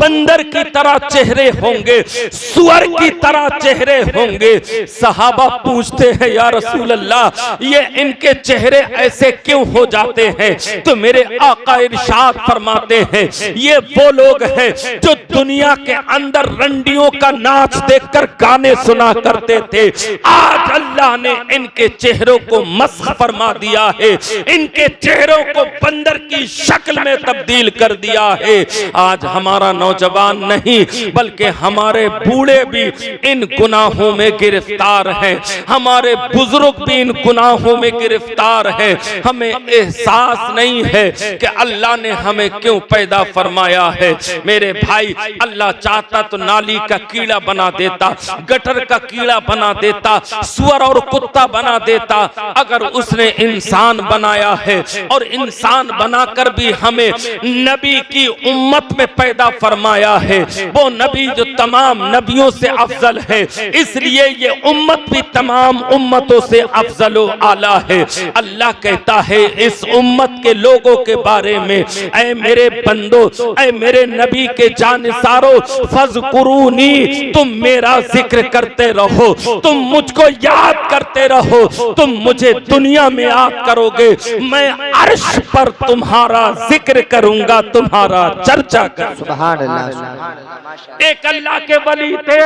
बंदर की तरह चेहरे होंगे, सुअर की तरह चेहरे होंगे। सहाबा पूछते हैं, या रसूल अल्लाह, ये इनके चेहरे ऐसे क्यों हो जाते हैं? तो मेरे आका इरशाद फरमाते हैं, ये वो लोग हैं जो दुनिया के अंदर रंडियों का नाच देखकर गाने सुना करते थे। आज अल्लाह ने इनके चेहरों को मस्ख फरमा दिया है, इनके चेहरों को बंदर की शक्ल में तब्दील कर दिया है। आज हमारा नौजवान नहीं बल्कि हमारे बूढ़े भी इन गुनाहों में गिरफ्तार हैं, हमारे बुजुर्ग भी इन गुनाहों में गिरफ्तार हैं। हमें एहसास नहीं है कि अल्लाह ने हमें क्यों पैदा फरमाया है। मेरे भाई, अल्लाह चाहता तो नाली का कीड़ा बना देता, गटर का कीड़ा बना देता, सुअर और कुत्ता बना देता। अगर उसने इंसान बनाया है और इंसान बनाकर भी हमें नबी की उम्मत में पैदा फरमाया है, वो नबी जो तमाम नबियों से अफजल है, इसलिए ये उम्मत भी तमाम उम्मतों से अफजल व आला है। अल्लाह कहता है इस उम्मत के लोगों के बारे में, ऐ मेरे बंदो, ऐ मेरे नबी के जानिसारो, फज़कुरूनी, तुम मेरा जिक्र करते रहो, तुम मुझको याद करते रहो, तुम मुझे दुनिया में याद करोगे, मैं अर्श पर तुम्हारा जिक्र करूंगा, तुम्हारा चर्चा करूंगा। सुभान अल्लाह। एक अल्लाह के वली थे,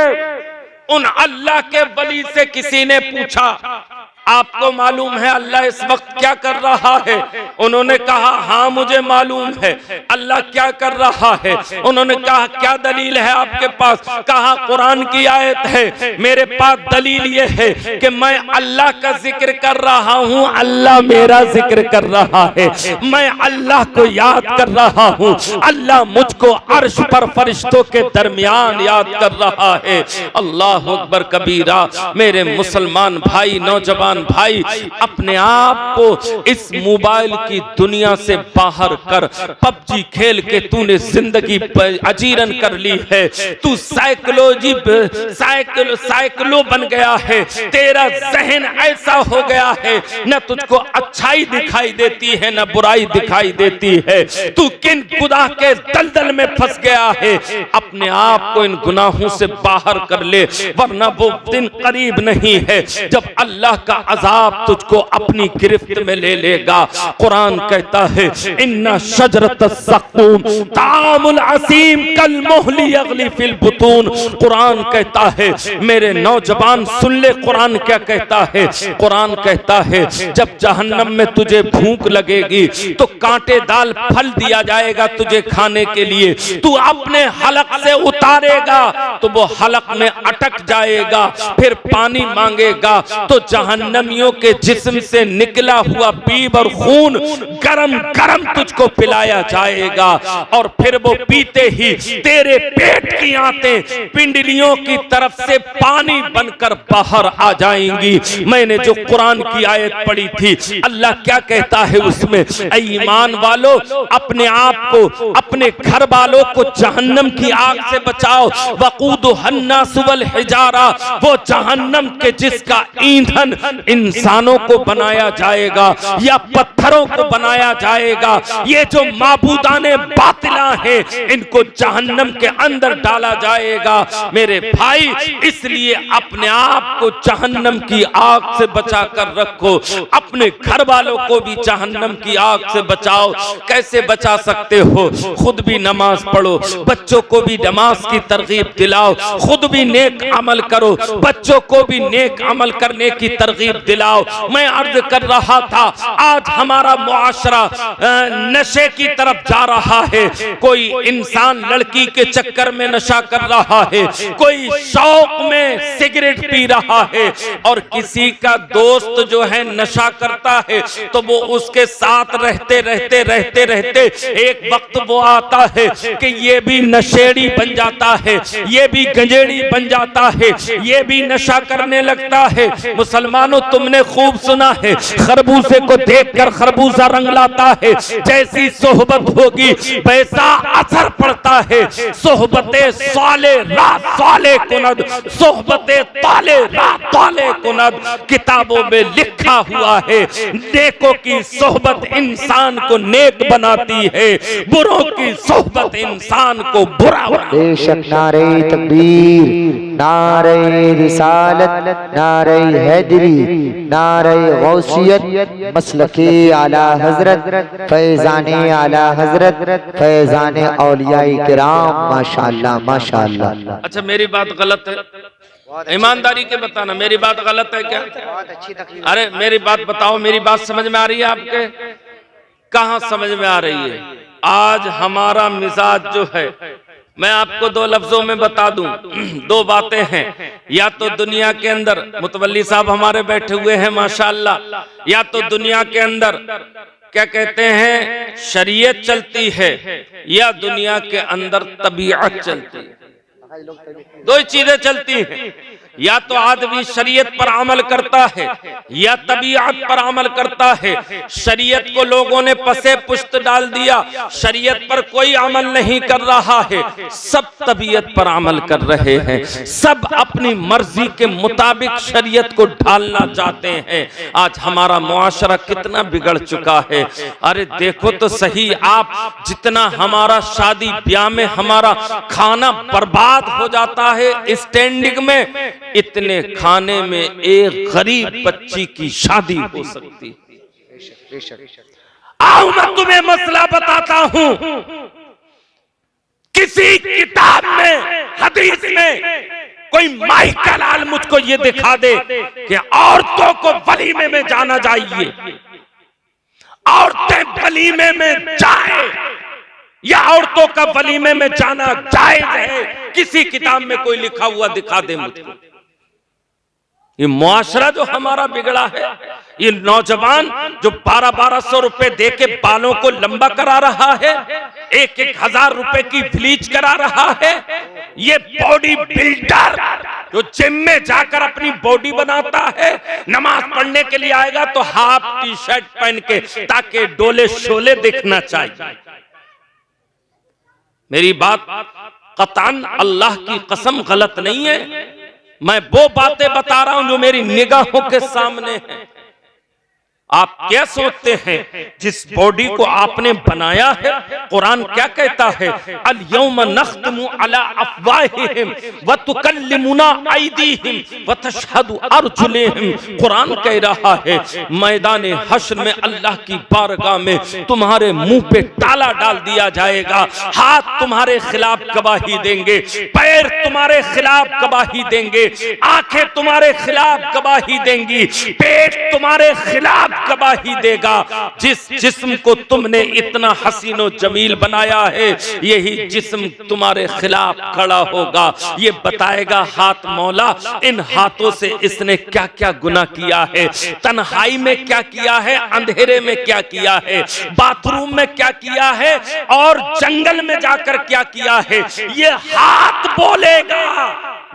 उन अल्लाह के वली से किसी ने पूछा, आपको मालूम है अल्लाह इस वक्त क्या कर रहा है? उन्होंने कहा हाँ मुझे मालूम है। अल्लाह क्या कर रहा है? उन्होंने कहा क्या दलील है आपके पास? कहा कुरान की आयत है। मेरे पास दलील ये है कि मैं अल्लाह का जिक्र कर रहा हूँ, अल्लाह मेरा जिक्र कर रहा है, मैं अल्लाह को याद कर रहा हूँ, अल्लाह मुझको अर्श पर फरिश्तों के दरमियान याद कर रहा है। अल्लाह अकबर कबीरा। मेरे मुसलमान भाई, नौजवान भाई, अपने आप को इस मोबाइल की दुनिया से बाहर कर। पबजी खेल के तूने जिंदगी अजीरन कर ली है। तू साइकिलो बन गया है। तेरा जहन ऐसा हो गया है, न तुझको अच्छाई दिखाई देती है न बुराई दिखाई देती है। तू किन गुनाह के दलदल में फंस गया है। अपने आप को इन गुनाहों से बाहर कर ले, वरना वो दिन करीब नहीं है जब अल्लाह का अजाब तुझको अपनी गिरफ्त में ले लेगा। कुरान कहता है इन्ना शजरत ज़क़ूम तामुल असीम कल मुहली यगली फिल बुतून। कुरान कहता है, मेरे नौजवान सुन ले कुरान क्या कहता है। कुरान कहता है जब जहन्नम में तुझे भूख लगेगी तो कांटेदार फल दिया जाएगा तुझे खाने के लिए। तू अपने हलक से उतारेगा तो वो हलक में अटक जाएगा, फिर पानी मांगेगा तो जहन्नमियों के जिस्म से निकला हुआ पीप और खून गरम गरम तुझको पिलाया जाएगा, और फिर वो पीते ही तेरे पेट की आंतें पिंडलियों की तरफ से पानी बनकर बाहर आ जाएंगी। मैंने जो कुरान की आयत पढ़ी थी, अल्लाह क्या कहता है उसमें, ऐ ईमान वालों अपने आप को, अपने घर वालों को जहन्नम की आग से बचाओ। वक़ूदुहन नास वल हिजारा, वो जहन्नम के जिसका ईंधन इंसानों को बनाया जाएगा या पत्थरों को बनाया जाएगा। ये जो माबूदाने बातिला हैं इनको जहन्नम के अंदर डाला जाएगा। मेरे भाई, इसलिए अपने आप को जहन्नम की आग से बचा कर रखो, अपने घर वालों को भी जहन्नम की आग से बचाओ। कैसे बचा सकते हो? खुद भी नमाज पढ़ो, बच्चों को भी नमाज की तरगीब दिलाओ, खुद भी नेक अमल करो, बच्चों को भी नेक अमल करने की तरगीब दिलाओ। मैं अर्ज कर रहा था, आज हमारा मुआशरा नशे की तरफ जा रहा है। कोई इंसान लड़की के चक्कर में नशा कर रहा है, कोई शौक में सिगरेट पी रहा है, और किसी का दोस्त जो है नशा करता है तो वो उसके साथ रहते रहते रहते रहते एक वक्त वो आता है कि ये भी नशेड़ी बन जाता है, ये भी गंजेड़ी बन जाता है, ये भी नशा करने लगता है। मुसलमानों, तुमने खूब सुना है, खरबूजे को देखकर खरबूजा रंग लाता है। जैसी सोहबत होगी वैसा असर पड़ता है। सोहबते साले रात साले कुनद, सोहबते ताले रात ताले कुनद, किताबों में लिखा हुआ है। नेकों की सोहबत इंसान को नेक बनाती है, बुरों की सोहबत इंसान को बुरा बनाती है। बेशक नारे तकबीर, नारे रिसालत, नारे हैदरी, नारे गौसियत, मसलके आला हजरत, फैजाने आला हजरत, फैजाने औलियाए किराम। माशाअल्लाह माशाअल्लाह। अच्छा, मेरी बात गलत है? ईमानदारी के बताना, मेरी बात गलत है क्या? अरे मेरी बात बताओ, मेरी बात समझ में आ रही है आपके? कहाँ समझ में आ रही है? आज हमारा मिजाज जो है, मैं आपको दो लफ्जों में बता दूं, दो बातें हैं। या तो दुनिया के अंदर, मुतवल्ली साहब हमारे बैठे हुए हैं माशाअल्लाह, या तो दुनिया के अंदर क्या कहते हैं शरीयत चलती है, या दुनिया के अंदर तबीयत चलती है। दो ही चीजें चलती हैं, या तो आदमी शरीयत पर अमल करता है या तबीयत पर अमल करता है। शरीयत को लोगों ने पसे पुश्त डाल दिया, शरीयत पर कोई अमल नहीं कर रहा है, सब तबीयत पर अमल कर रहे हैं, सब अपनी मर्जी के मुताबिक शरीयत को ढालना चाहते हैं। आज हमारा मुआशरा कितना बिगड़ चुका है। अरे देखो तो सही आप, जितना हमारा शादी ब्याह में हमारा खाना बर्बाद हो जाता है स्टैंडिंग में, इतने खाने में एक गरीब बच्ची की शादी हो सकती है। आओ मैं तुम्हें मसला बताता हूं। किसी किताब में हदीस में कोई माई का लाल मुझको ये दिखा दे कि औरतों को वलीमे में जाना चाहिए, औरतें वलीमे में जाए या औरतों का वलीमे में जाना जायज है, किसी किताब में कोई लिखा हुआ दिखा दे मुझको। ये मुआशरा जो हमारा बिगड़ा है, ये नौजवान जो 1200 रुपए दे के बालों को लंबा करा रहा है, 1000 रुपए की ब्लीच करा रहा है, ये बॉडी बिल्डर जो जिम में जाकर अपनी बॉडी बनाता है, नमाज पढ़ने के लिए आएगा तो हाफ टी शर्ट पहन के ताकि डोले शोले दिखना चाहिए। मेरी बात कतान अल्लाह की कसम गलत नहीं है, मैं वो बातें बता रहा हूं जो मेरी निगाहों के सामने है। आप क्या सोचते हैं जिस बॉडी को आपने बनाया है, कुरान क्या कहता है? अल यौम नख्तमु अला अफ़वाहिहिम व तुकल्लिमुना अयदीहिम व तशहदु अर्जुलुहुम। कुरान कह रहा है मैदान हश्र में अल्लाह की बारगाह में तुम्हारे मुंह पे ताला डाल दिया जाएगा, हाथ तुम्हारे खिलाफ गवाही देंगे, पैर तुम्हारे खिलाफ गवाही देंगे, आंखें तुम्हारे खिलाफ गवाही देंगी, पेट तुम्हारे खिलाफ गवाही देगा। जिस जिस्म को तुमने इतना हसीनो जमील बनाया है, यही जिस्म तुम्हारे खिलाफ खड़ा होगा। ये बताएगा हाथ मौला इन हाथों से इसने क्या क्या गुनाह किया है, तन्हाई में क्या किया है, अंधेरे में क्या किया है, बाथरूम में क्या किया है और जंगल में जाकर क्या किया है। ये हाथ बोलेगा।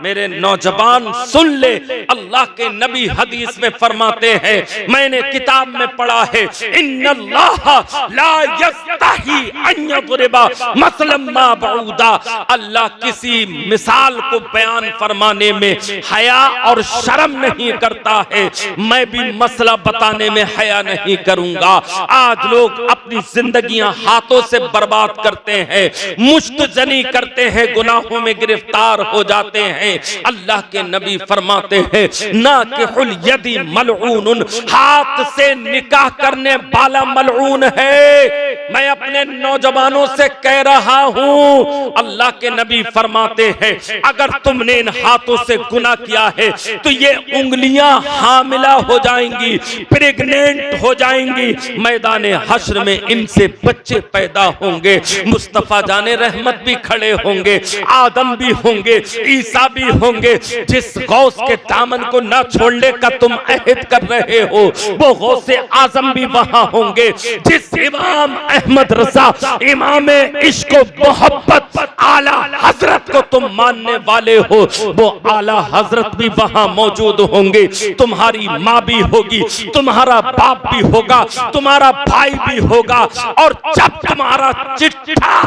मेरे नौजवान सुन ले, अल्लाह के नबी हदीस में फरमाते हैं, मैंने किताब में पढ़ा है, इन्नल्लाह ला यस्तही अन यज़रिबा मसलन मा बऊदा। अल्लाह किसी मिसाल को बयान फरमाने में हया और शर्म नहीं करता है, मैं भी मसला बताने में हया नहीं करूंगा। आज लोग अपनी जिंदगियां हाथों से बर्बाद करते हैं, मुश्तजनी करते हैं, गुनाहों में गिरफ्तार हो जाते हैं। अल्लाह के नबी फरमाते हैं नाकिहुल यदी मलऊन, हाथ से निकाह करने वाला मलऊन है। मैं अपने नौजवानों से कह रहा हूं, अल्लाह के नबी फरमाते हैं अगर तुमने इन हाथों से गुनाह किया है तो ये उंगलियां हामिला हो जाएंगी, प्रेग्नेंट हो जाएंगी, मैदान हश्र में इनसे बच्चे पैदा होंगे। मुस्तफा जाने रहमत भी खड़े होंगे, आदम भी होंगे, ईसा भी होंगे। जिस गौस के दामन को ना छोड़ने का तुम अहद कर रहे हो, वो गौसे आजम भी वहां होंगे। जिस इमाम अहमद रजा, इमाम इश्क मोहब्बत आला हजरत को तुम मानने वाले हो, वो आला हजरत भी वहां मौजूद होंगे। तुम्हारी माँ भी होगी, तुम्हारा बाप भी होगा, तुम्हारा भाई भी होगा। और जब तुम्हारा चिट्ठा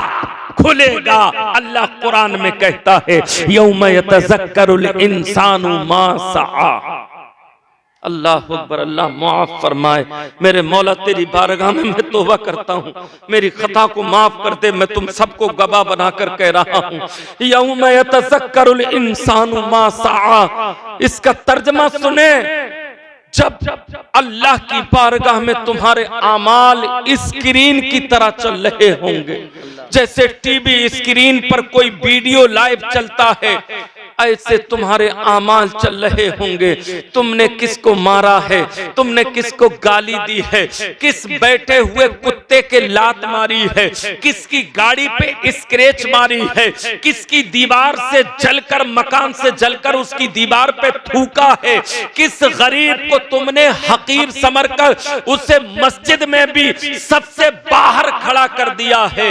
खुलेगा, अल्लाह कुरान में कहता है यौम यतज़क्करुल इंसानु मा सआ। अल्लाह अकबर, अल्लाह माफ फरमाए। मेरे मौला तेरी बारगाह में मैं तौबा करता हूँ, मेरी खता को माफ कर दे। मैं तुम सबको गवाह बनाकर कह रहा हूँ यौम यतज़क्करुल इंसानु मा सआ। इसका तर्जमा सुने, जब अल्लाह की बारगाह में तुम्हारे आमाल स्क्रीन की तरह चल रहे होंगे, जैसे टीवी स्क्रीन पर कोई वीडियो लाइव चलता है, ऐसे तुम्हारे आमाल चल रहे होंगे। तुमने किसको मारा है, तुमने किसको गाली दी है, किस बैठे हुए कुत्ते के लात मारी है, किसकी गाड़ी पे स्क्रैच मारी है, किसकी दीवार से जलकर, मकान से जलकर उसकी दीवार पे थूका है, किस गरीब को तुमने हकीर समझकर उसे मस्जिद में भी सबसे बाहर खड़ा कर दिया है।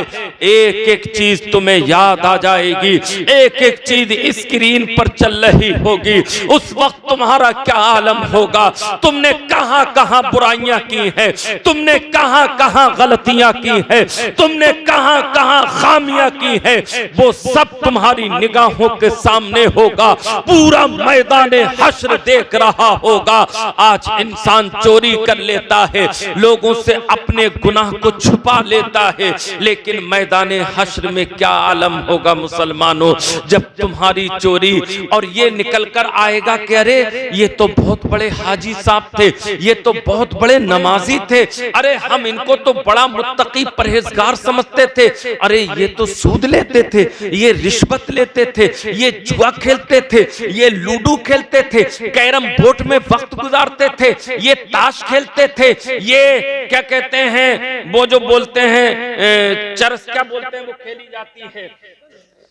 एक एक चीज तुम्हें याद आ जाएगी, एक एक चीज स्क्रीन पर चल रही होगी। उस वक्त तुम्हारा क्या आलम होगा। तुमने कहां कहां बुराइयां की हैं, तुमने कहां कहां गलतियां की हैं, तुमने कहां कहां खामियां की हैं, वो सब तुम्हारी निगाहों के सामने होगा। पूरा मैदान हश्र देख रहा होगा। आज इंसान चोरी कर लेता है, लोगों से अपने गुनाह को छुपा लेता है, लेकिन मैदान हश्र में क्या आलम होगा मुसलमानों, जब तुम्हारी चोरी चोरी, और ये निकल कर आएगा कि अरे ये तो बहुत बड़े हाजी साहब थे, ये तो बहुत बड़े नमाजी थे, अरे हम इनको तो बड़ा मुत्तकी परहेजगार समझते थे, अरे ये तो सूद लेते थे, ये रिश्वत लेते थे, ये जुआ खेलते थे, ये लूडो खेलते थे, कैरम बोर्ड में वक्त गुजारते थे, ये ताश खेलते थे, ये क्या कहते हैं वो जो बोलते हैं चरस क्या बोलते हैं वो खेली जाती है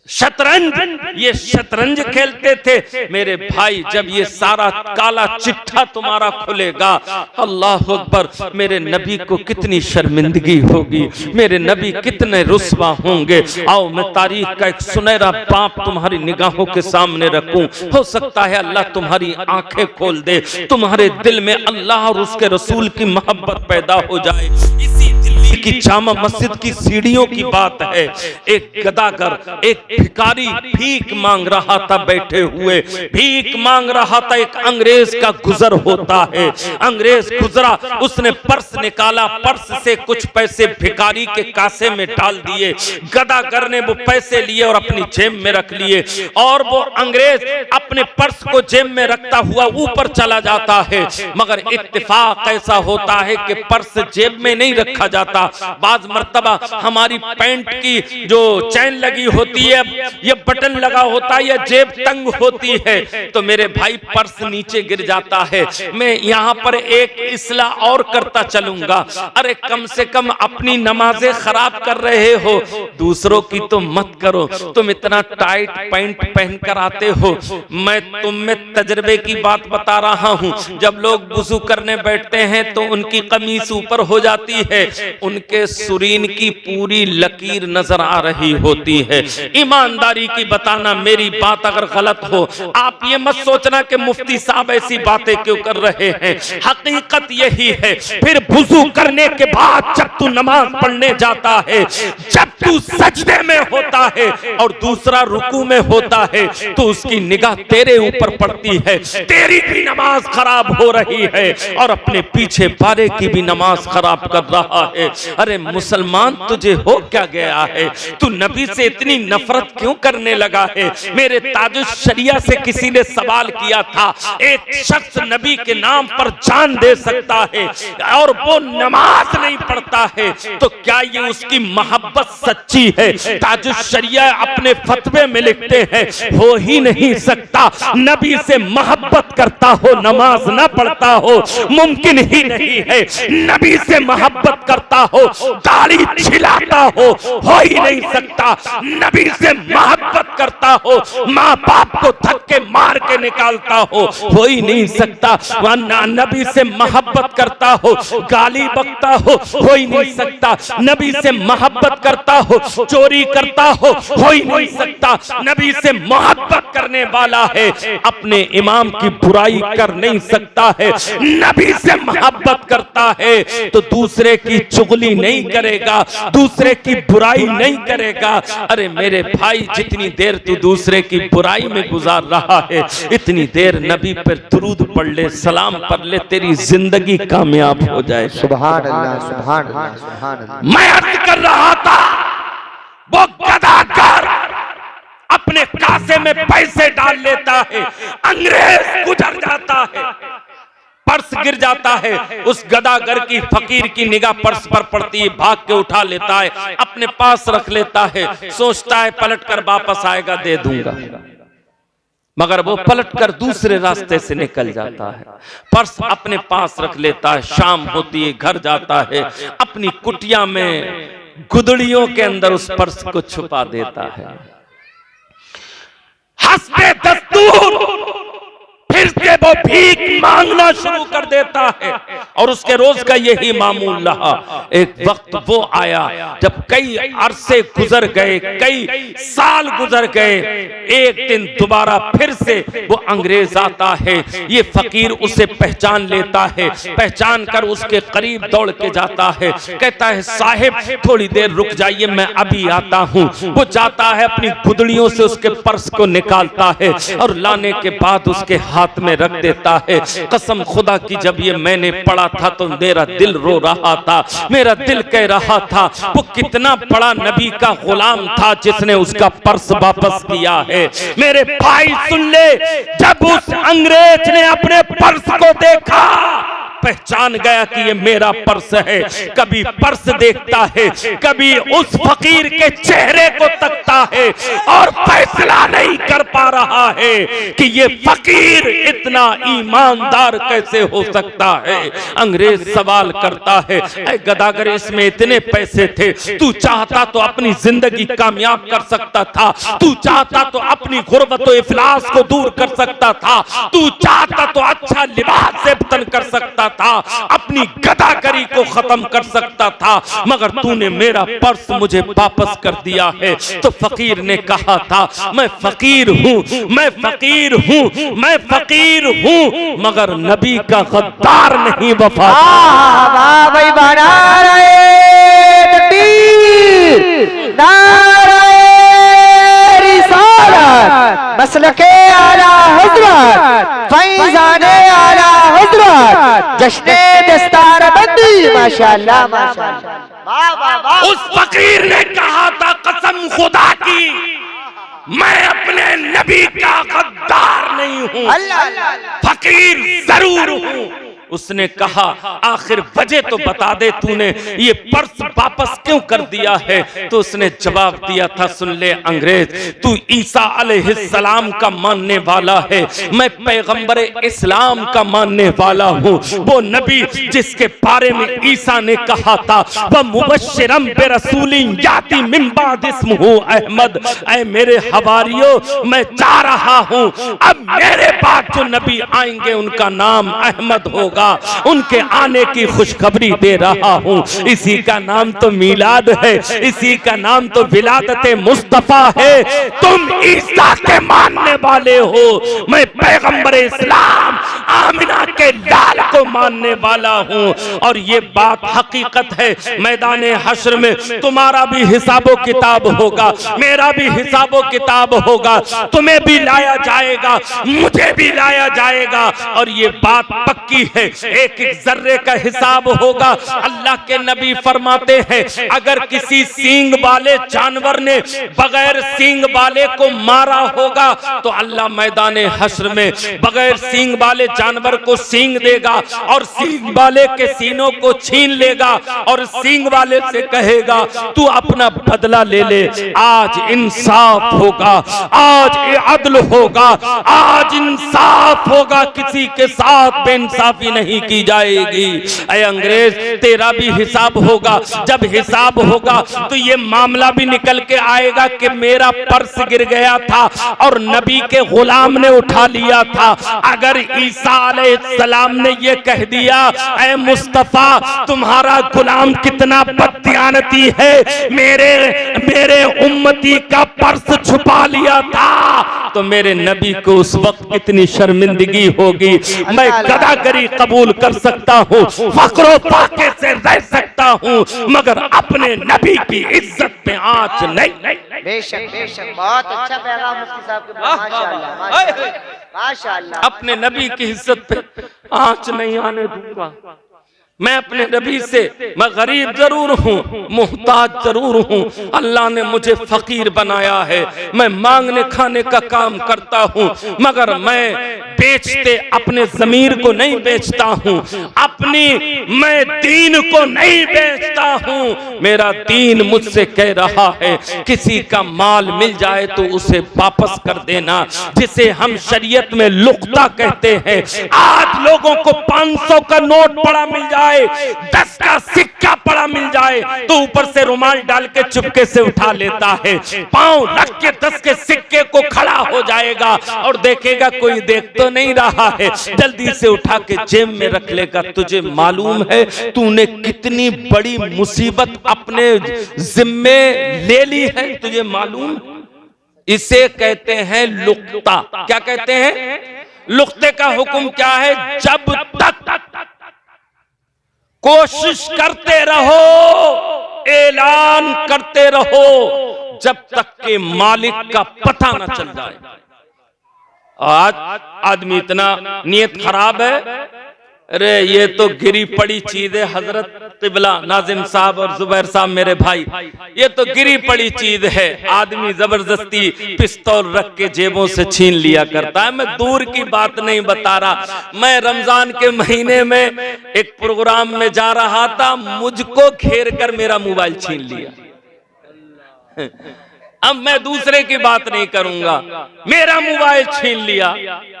शतरंज, ये शतरंज खेलते थे। मेरे भाई जब ये सारा काला चिट्ठा तुम्हारा खुलेगा, अल्लाह अकबर, मेरे नबी को कितनी शर्मिंदगी होगी, मेरे नबी कितने रुस्वा होंगे। आओ मैं तारीख का एक सुनहरा बाप तुम्हारी निगाहों के सामने रखूं, हो सकता है अल्लाह तुम्हारी आंखें खोल दे, तुम्हारे दिल में अल्लाह और उसके रसूल की मोहब्बत पैदा हो जाए। इसी की जामा मस्जिद की सीढ़ियों की बात है, एक गदागर, एक भिखारी भीख मांग रहा था, बैठे हुए भीख मांग रहा था, एक अंग्रेज का गुजर होता है, अंग्रेज गुजरा, उसने पर्स निकाला, पर्स से कुछ पैसे भिखारी के कासे में डाल दिए, गदागर ने वो पैसे लिए और अपनी जेब में रख लिए, और वो अंग्रेज अपने पर्स को जेब में रखता हुआ ऊपर चला जाता है, मगर इत्तेफाक ऐसा होता है कि पर्स जेब में नहीं रखा जाता। बाज मर्तबा हमारी पैंट की जो चैन लगी होती है, ये बटन लगा होता है, या जेब तंग होती है, तो मेरे भाई पर्स नीचे गिर जाता है। मैं यहाँ पर एक इस्लाह और करता चलूंगा, अरे कम से कम अपनी नमाजें खराब कर रहे हो, दूसरों की तो मत करो। तुम इतना टाइट पैंट पहन कर आते हो, मैं तुम में तजर्बे की बात बता रहा हूँ, जब लोग वुजू करने बैठते हैं तो उनकी कमीज ऊपर हो जाती है, उनके सुरीन की पूरी लकीर नजर आ रही होती है। ईमानदारी की बताना, मेरी बात अगर गलत हो आप ये मत सोचना कि मुफ्ती साहब ऐसी बातें क्यों कर रहे हैं, हकीकत यही है। फिर वुजू करने के बाद जब तू नमाज पढ़ने जाता है, जब तू सजदे में होता है और दूसरा रुकू में होता है, तो उसकी निगाह तेरे ऊपर पड़ती है, तेरी भी नमाज खराब हो रही है और अपने पीछे वाले की भी नमाज खराब कर रहा है। अरे मुसलमान तुझे हो क्या गया है, तू नबी से इतनी नफरत क्यों करने लगा है। मेरे ताजुश शरिया से किसी ने सवाल किया था, एक शख्स नबी के नाम पर जान दे सकता है और वो नमाज नहीं पढ़ता है, तो क्या ये उसकी मोहब्बत सच्ची है। ताजुश शरिया अपने फतवे में लिखते हैं, हो ही नहीं सकता, नबी से मोहब्बत करता हो नमाज ना पढ़ता हो, मुमकिन ही नहीं है। नबी से मोहब्बत करता हो, दाढ़ी छिलाता हो ही नहीं सकता। नबी से मोहब्बत करता हो, माँ बाप को धक्के मार के निकालता हो ही नहीं सकता। नबी से मोहब्बत करता हो, गाली बकता हो ही नहीं सकता। नबी से मोहब्बत करता हो, चोरी करता हो ही नहीं सकता। नबी से मोहब्बत करने वाला है, अपने इमाम की बुराई कर नहीं सकता है। नबी से मोहब्बत करता है तो दूसरे की चुगली नहीं करेगा, दूसरे की बुराई नहीं करेगा। अरे मेरे भाई, जितनी देर तू दूसरे की बुराई में गुजार रहा है, इतनी देर नबी पर दुरूद पढ़ ले, सलाम पढ़ ले, तेरी जिंदगी कामयाब हो जाए। सुभान अल्लाह, सुभान अल्लाह, सुभान अल्लाह। मैं अर्ज कर रहा था, वो गदागर अपने कासे में पैसे डाल लेता है, अंग्रेज गुजर जाता है, पर्स गिर जाता है, उस गदागर की फकीर की निगाह पर्स पर पड़ती है, भाग के उठा लेता है, अपने पास रख लेता है, सोचता है पलट कर वापस आएगा दे दूंगा, मगर वो पलटकर दूसरे रास्ते से निकल जाता है। पर्स अपने पास रख लेता है, शाम होती है, घर जाता है, अपनी कुटिया में गुदड़ियों के अंदर उस पर्स को छुपा देता है। हस्बे दस्तूर फिर से वो भीख मांगना शुरू कर देता है और उसके रोज का यही मामूल रहा। एक वक्त वो आया जब कई अरसे गुजर गए, कई साल गुजर गए, एक दिन दोबारा फिर से वो अंग्रेज आता है। ये फकीर उसे पहचान लेता है, पहचान कर उसके करीब दौड़ के जाता है, कहता है साहिब थोड़ी देर रुक जाइए, मैं अभी आता हूँ। वो जाता है, अपनी गुदड़ियों से उसके पर्स को निकालता है और लाने के बाद उसके हाथ में में रख देता है। कसम खुदा की जब ये मैंने पढ़ा था तो मेरा दिल रो रहा था, मेरा दिल कह रहा था वो कितना बड़ा नबी का गुलाम था जिसने उसका पर्स वापस किया है। मेरे भाई सुन ले, जब उस अंग्रेज ने अपने पर्स को देखा पहचान गया कि ये मेरा पर्स है। कभी पर्स देखता है, कभी उस फकीर के चेहरे को तकता है और फैसला नहीं कर पा रहा है कि ये फकीर इतना ईमानदार कैसे हो सकता है। अंग्रेज सवाल करता है, ऐ गदागर इसमें इतने पैसे थे, तू चाहता तो अपनी जिंदगी कामयाब कर सकता था, तू चाहता तो अपनी गुर्बत और इफलास को दूर कर सकता था, तू चाहता तो अच्छा लिबास से बतन कर सकता था, अपनी गदागरी को खत्म कर सकता था, मगर तूने मेरा पर्स मुझे वापस कर दिया है। तो फकीर ने कहा था, मैं फकीर हूं, मैं फकीर हूं, मैं फकीर हूं, मगर नबी का गद्दार नहीं मसलके आला हज़रत फैज़ाने आला हज़रत जश्ने दस्तार बंदी माशाअल्लाह माशाअल्लाह। उस फकीर ने कहा था, कसम खुदा की मैं अपने नबी का गद्दार नहीं हूं, फकीर जरूर हूं। उसने कहा, आखिर वजह तो बता दे, तूने ये पर्स वापस क्यों कर दिया है? तो उसने जवाब दिया था, सुन ले अंग्रेज, तू ईसा अलैहिस्सलाम का मानने वाला है, मैं पैगंबर इस्लाम का मानने वाला हूँ। वो नबी जिसके बारे में ईसा ने कहा था, वह मुबश्शिरम बिरसूलिन याती मिन बाद इस्मुहु अहमद। ऐ मेरे हवारियों, मैं जा रहा हूँ, अब मेरे बाद जो नबी आएंगे उनका नाम अहमद होगा, उनके आने की खुशखबरी दे रहा हूं। इसी का नाम तो मीलाद है, इसी का नाम तो विलादत मुस्तफा है। तुम ईसा के मानने वाले हो, मैं पैगंबर इस्लाम आमिना के लाल को मानने वाला हूं। और ये बात हकीकत है, मैदाने हश्र में तुम्हारा भी हिसाबो किताब होगा, मेरा भी हिसाबो किताब होगा, तुम्हें भी लाया जाएगा, मुझे भी लाया जाएगा। और ये बात पक्की है, एक एक जर्रे का हिसाब होगा। अल्लाह के नबी फरमाते हैं, अगर किसी सींग वाले जानवर ने बगैर सींग वाले को मारा होगा तो अल्लाह मैदाने हश्र में बगैर सींग वाले जानवर को सींग देगा और सींग वाले के सीनों को छीन लेगा और सींग वाले से कहेगा, तू अपना बदला ले ले, आज इंसाफ होगा, आज अदल होगा, आज इंसाफ होगा, किसी के साथ बेइंसाफी नहीं की जाएगी। ऐ अंग्रेज, तेरा भी हिसाब होगा। जब हिसाब होगा तो ये मामला भी निकल के आएगा कि मेरा पर्स गिर गया था और नबी के गुलाम ने उठा लिया था। अगर ईसा अलैहिस्सलाम ने ये कह दिया, ऐ मुस्तफा तुम्हारा गुलाम कितना बददियानती है, मेरे उम्मती का पर्स छुपा लिया था, तो मेरे नबी को उस वक्त कितनी शर्मिंदगी होगी। मैं गदागरी कबूल कर सकता हूँ, फक्रो फाके से रह सकता हूँ, मगर अपने नबी की इज्जत पे आंच नहीं। बेशक बेशक, बहुत अच्छा पैगाम मुफ्ती साहब के, माशाअल्लाह माशाअल्लाह माशाअल्लाह। अपने नबी की इज्जत पे आंच नहीं आने दूंगा। मैं अपने नबी से, मैं गरीब जरूर हूँ, मुहताज जरूर हूँ, अल्लाह ने मुझे फकीर बनाया है, मैं मांगने खाने का काम करता हूँ, मगर मैं बेचते अपने ज़मीर को नहीं बेचता हूँ, मैं दीन को नहीं बेचता हूँ। मेरा दीन मुझसे कह रहा है, किसी का माल मिल जाए तो उसे वापस कर देना, जिसे हम शरीयत में लुक्ता कहते हैं। आज लोगों को 500 का नोट पड़ा मिल जाए, 10 का सिक्का पड़ा मिल जाए तो ऊपर से रुमाल डाल के चुपके से उठा लेता है, पांव रख के 10 के सिक्के को खड़ा हो जाएगा और देखेगा कोई देख तो नहीं रहा है, जल्दी से उठा के जेब में रख लेगा। तुझे मालूम है तूने कितनी बड़ी मुसीबत अपने जिम्मे ले ली है? तुझे मालूम? इसे कहते हैं लुक्ता। क्या कहते हैं? लुक्ते का हुक्म क्या है? जब तक कोशिश करते रहो, ऐलान करते रहो, जब तक के मालिक का पता न चल जाए। आज आदमी इतना नियत खराब है, अरे ये तो गिरी पड़ी चीज है। हजरत किबला नाजिम साहब और जुबैर साहब मेरे भाई, ये तो गिरी पड़ी चीज है। आदमी जबरदस्ती पिस्तौल रख के जेबों से छीन लिया करता है। मैं दूर की बात नहीं बता रहा, मैं रमजान के महीने में एक प्रोग्राम में जा रहा था, मुझको घेर कर मेरा मोबाइल छीन लिया। अब मैं दूसरे की बात नहीं करूंगा, मेरा मोबाइल छीन लिया।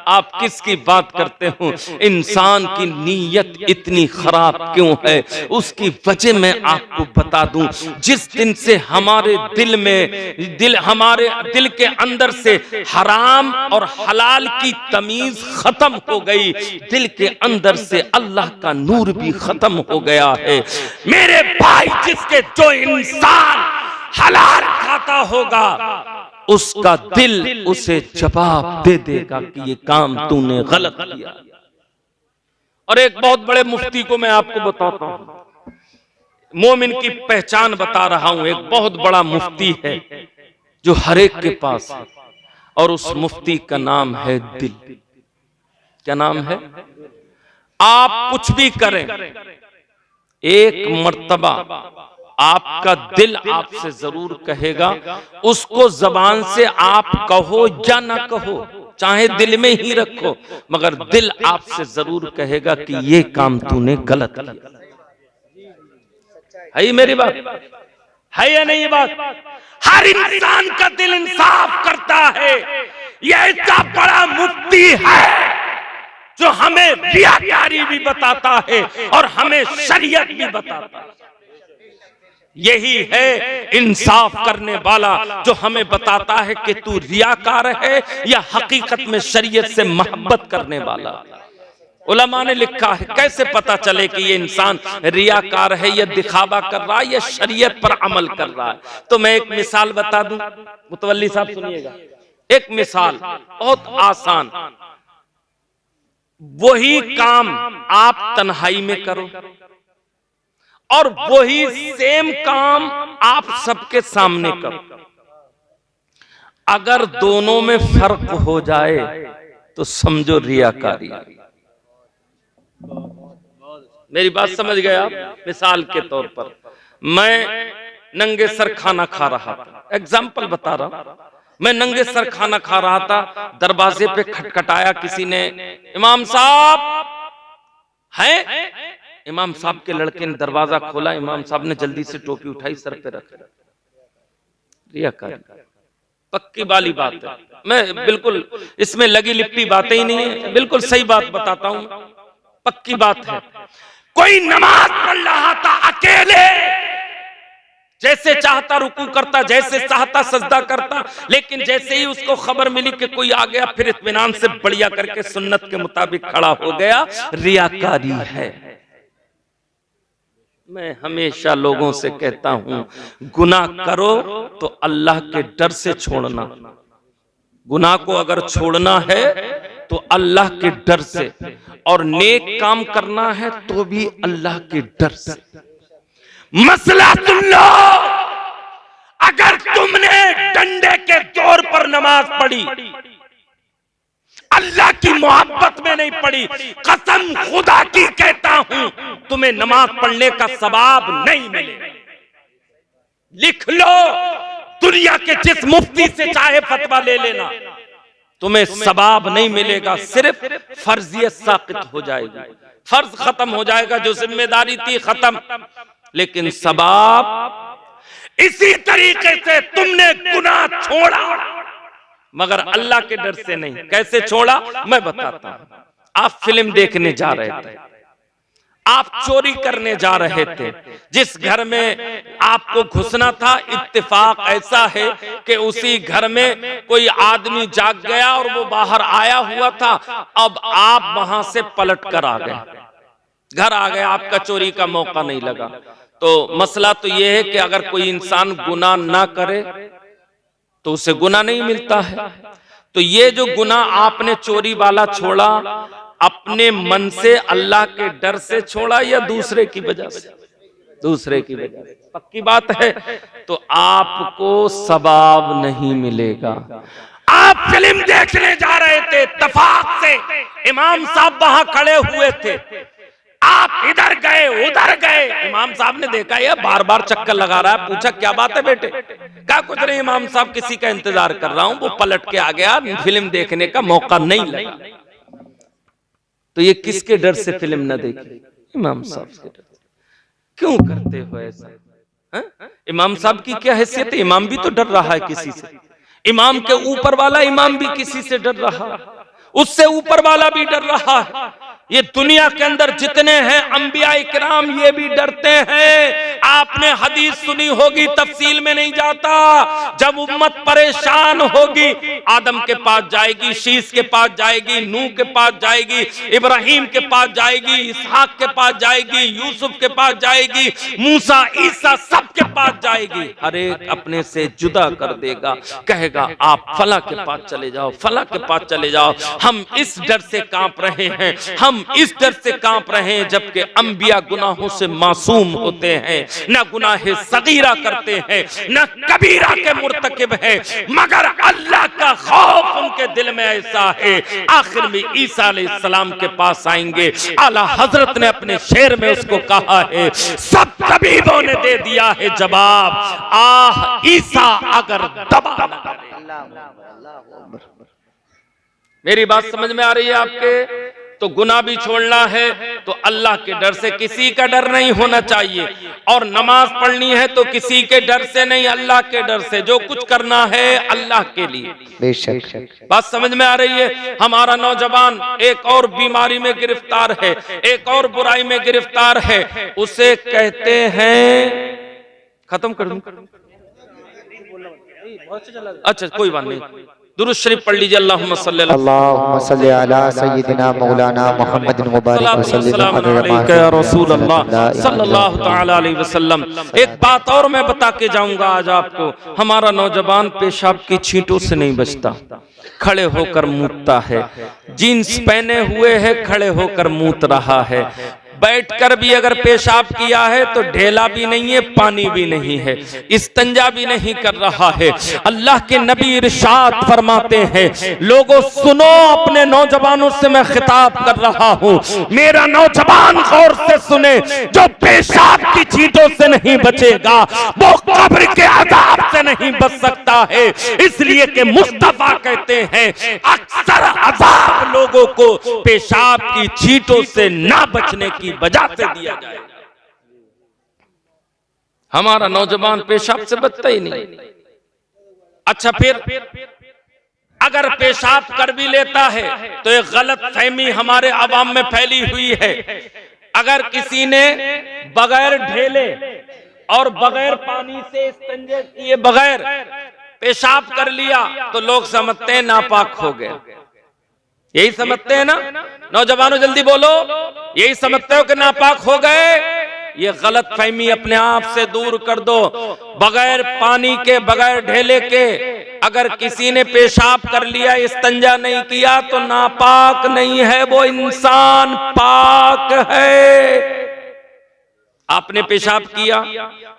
आप किसकी बात करते हो? इंसान की नीयत इतनी खराब क्यों है, उसकी वजह मैं आपको बता दूं। जिस दिन से हमारे हमारे दिल के अंदर से हराम और हलाल की तमीज खत्म हो गई, दिल के अंदर से अल्लाह का नूर भी खत्म हो गया है मेरे भाई। जिसके जो इंसान हलाल खाता होगा, उसका दिल उसे जवाब दे देगा कि ये काम तूने गलत किया। और एक बहुत बड़े मुफ्ती को मैं आपको बताता हूं, मोमिन की पहचान बता रहा हूं। एक बहुत बड़ा मुफ्ती है जो हर एक के पास है, और उस मुफ्ती का नाम है दिल। क्या नाम है? आप कुछ भी करें, एक मर्तबा आपका दिल आपसे जरूर कहेगा, उसको जबान से आप कहो या ना कहो, चाहे दिल में ही रखो, मगर दिल आपसे जरूर कहेगा कि ये काम तूने गलत किया। है ये मेरी बात? है या नहीं ये बात? हर इंसान का दिल इंसाफ करता है। यह इतना बड़ा मुफ्ती है जो हमें रियाकारी भी बताता है और हमें शरीयत भी बताता है। यही है इंसाफ करने वाला जो हमें बताता है कि तू रियाकार है या हकीकत में शरीयत से मोहब्बत करने वाला। उलमा ने लिखा है, कैसे पता चले कि ये इंसान रियाकार है या दिखावा कर रहा है या शरीयत पर अमल कर रहा है? तो मैं एक मिसाल बता दूं, मुतवल्ली साहब सुनिएगा। एक मिसाल बहुत आसान, वही काम आप तन्हाई में करो और वही सेम काम आप सबके सामने करो। अगर दोनों में फर्क हो जाए तो समझो रियाकारी। मेरी बात समझ गए आप? मिसाल के तौर पर मैं नंगे सर खाना खा रहा था, एग्जाम्पल बता रहा हूं। मैं नंगे सर खाना खा रहा था, दरवाजे पे खटखटाया किसी ने, इमाम साहब है? इमाम साहब के लड़के ने दरवाजा खोला, इमाम साहब ने जल्दी से टोपी उठाई, सर पे रख रियाकारी। पक्की वाली बात है, मैं बिल्कुल इसमें लगी लिपटी बातें ही नहीं है, बिल्कुल सही बात बताता हूं, पक्की बात है। कोई नमाज पढ़ रहा था अकेले, जैसे चाहता रुकू करता, जैसे चाहता सजदा करता, लेकिन जैसे ही उसको खबर मिली कि कोई आ गया, फिर इत्मीनान से बढ़िया करके सुन्नत के मुताबिक खड़ा हो गया। रियाकारी है। मैं हमेशा लोगों से कहता हूं, गुनाह करो तो अल्लाह के डर से छोड़ना। गुनाह को अगर छोड़ना है तो अल्लाह के डर से, और नेक काम करना है तो भी अल्लाह के डर से। मसला सुन लो, अगर तुमने डंडे के जोर पर नमाज पढ़ी, अल्लाह की मोहब्बत में नहीं पढ़ी, कसम खुदा की कहता हूं, तुम्हें नमाज पढ़ने का सवाब नहीं मिलेगा। लिख लो, दुनिया के जिस मुफ्ती से चाहे फतवा ले लेना, तुम्हें सवाब नहीं मिलेगा, सिर्फ फर्जियत साबित हो जाएगी, फर्ज खत्म हो जाएगा, जो जिम्मेदारी थी खत्म, लेकिन सवाब। इसी तरीके से तुमने गुनाह छोड़ा मगर अल्लाह के डर से नहीं। कैसे छोड़ा मैं बताता हूं। आप फिल्म देखने जा रहे थे, आप चोरी करने जा रहे थे, जिस घर में आपको घुसना था, इत्तेफाक ऐसा है कि उसी घर में कोई आदमी जाग गया और वो बाहर आया हुआ था। अब आप वहां से पलट कर आ गए, घर आ गए, आपका चोरी का मौका नहीं लगा। तो मसला तो यह है कि अगर कोई इंसान गुनाह ना करे तो उसे गुनाह नहीं मिलता है। तो ये जो गुनाह आपने चोरी वाला छोड़ा, अपने मन से, अल्लाह के डर से छोड़ा या दूसरे की वजह से? दूसरे की वजह से। पक्की बात है, तो आपको सवाब नहीं मिलेगा। आप फिल्म देखने जा रहे थे, इत्तेफाक से इमाम साहब वहां खड़े हुए थे, आप इधर गए उधर गए, इमाम साहब ने देखा ये बार बार चक्कर लगा रहा है, पूछा क्या बात है बेटे? क्या कुछ नहीं इमाम साहब, किसी का इंतजार कर रहा हूं, वो पलट के आ गया, फिल्म देखने का मौका नहीं लगा। तो ये किसके डर से फिल्म न देखी? इमाम साहब के डर से। क्यों करते हो ऐसा? इमाम साहब की क्या हैसियत है? इमाम भी तो डर रहा है किसी से, इमाम के ऊपर वाला इमाम भी किसी से डर रहा है, उससे ऊपर वाला भी डर रहा है। ये दुनिया के अंदर जितने हैं अंबिया इकराम ये भी डरते हैं। आपने हदीस सुनी होगी, तफसील में नहीं जाता। जब उम्मत परेशान होगी, आदम के पास जाएगी, शीश के पास जाएगी, नूह के पास जाएगी, इब्राहिम के पास जाएगी, इसहाक के पास जाएगी, यूसुफ के पास जाएगी, मूसा ईसा सबके पास जाएगी। हर एक अपने से जुदा कर देगा, कहेगा आप फला के पास चले जाओ, फला के पास चले जाओ। हम इस डर से कांप रहे हैं, हम इस डर से कांप रहे हैं, जबकि अंबिया गुनाहों से मासूम होते हैं, न गुनाह सगीरा करते हैं, न कबीरा के मुर्तकिब है, मगर अल्लाह का खौफ उनके दिल में ऐसा है। आखिर में ईसा अलैहिस्सलाम के पास आएंगे। आला हजरत ने अपने शेर में उसको कहा है, सब तबीबों ने दे दिया है जवाब, आह ईसा अगर दबा न करे। मेरी बात समझ में आ रही है आपके? तो गुनाह भी छोड़ना है तो अल्लाह के डर से, किसी का डर नहीं होना चाहिए। और नमाज पढ़नी है तो किसी के डर से नहीं, अल्लाह के डर से। जो कुछ करना है अल्लाह के लिए। बेशक बात समझ में आ रही है? हमारा नौजवान एक और बीमारी में गिरफ्तार है, एक और बुराई में गिरफ्तार है, उसे कहते हैं, खत्म कर दूं? अच्छा कोई बात नहीं, दुरूद शरीफ पढ़ लीजिए। अल्लाहुम्मा सल्ली अला सय्यिदिना मौलाना मुहम्मदिन मुबारक वसल्लम अलैका रसूल अल्लाह सल्लल्लाहु तआला अलैहि वसल्लम। एक बात और मैं बता के जाऊंगा आज आपको, हमारा नौजवान पेशाब की छींटों से नहीं बचता, खड़े होकर मूतता है। जीन्स पहने हुए है, खड़े होकर मूत रहा है। बैठकर भी अगर पेशाब किया है तो ढेला भी नहीं है, पानी भी नहीं है, इस्तंजा भी नहीं कर रहा है। अल्लाह के नबी इरशाद फरमाते हैं, लोगों सुनो, अपने नौजवानों से मैं खिताब कर रहा हूँ, मेरा नौजवान गौर से सुने, जो पेशाब की छींटों से नहीं बचेगा वो कब्र के अज़ाब से नहीं बच सकता है। इसलिए कि मुस्तफा कहते हैं, अक्सर अज़ाब लोगों को पेशाब की छींटों से ना बचने की वजह से दिया जाए। हमारा नौजवान पेशाब से बचता ही नहीं। अच्छा फिर अगर पेशाब कर भी लेता है तो एक गलत फहमी हमारे अवाम में फैली हुई है। अगर किसी ने बगैर ढेले और बगैर पानी से इस्तेंजे किए बगैर पेशाब कर लिया तो लोग समझते हैं नापाक हो गया। यही समझते हैं ना नौजवानों? जल्दी बोलो, यही समझते हो कि नापाक हो गए? ये गलत फहमी अपने आप से दूर कर दो। बगैर पानी के, बगैर ढेले के अगर किसी ने पेशाब कर लिया, इस्तंजा नहीं किया तो नापाक नहीं है, वो इंसान पाक है। आपने पेशाब किया,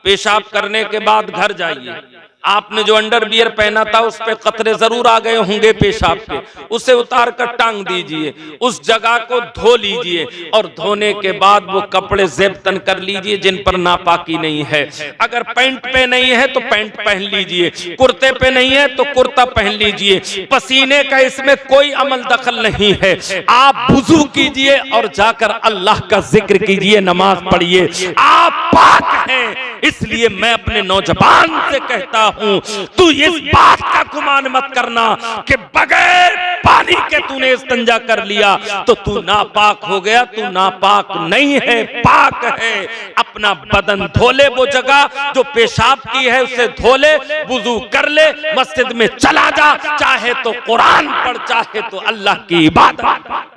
पेशाब करने के बाद घर जाइए, आपने जो अंडरवियर पहना था उस पे कतरे जरूर आ गए होंगे पेशाब के, उसे उतार कर टांग दीजिए, उस जगह को धो लीजिए और धोने के बाद वो कपड़े ज़ेब-तन कर लीजिए जिन पर नापाकी नहीं है। अगर पैंट पे नहीं है तो पैंट पहन लीजिए, कुर्ते पे नहीं है तो कुर्ता पहन लीजिए। पसीने का इसमें कोई अमल दखल नहीं है। आप वुजू कीजिए और जाकर अल्लाह का जिक्र कीजिए, नमाज पढ़िए, आप पाक हैं। इसलिए मैं अपने नौजवान से कहता हूं, तू इस बात का गुमान मत करना कि बगैर पानी के तूने इस्तिंजा कर लिया तो तू नापाक हो गया। तू नापाक नहीं है, पाक है। अपना बदन धो ले, वो जगह जो पेशाब की है उसे धो ले, वुजू कर ले, मस्जिद में चला जा, चाहे तो कुरान पढ़, चाहे तो अल्लाह की इबादत।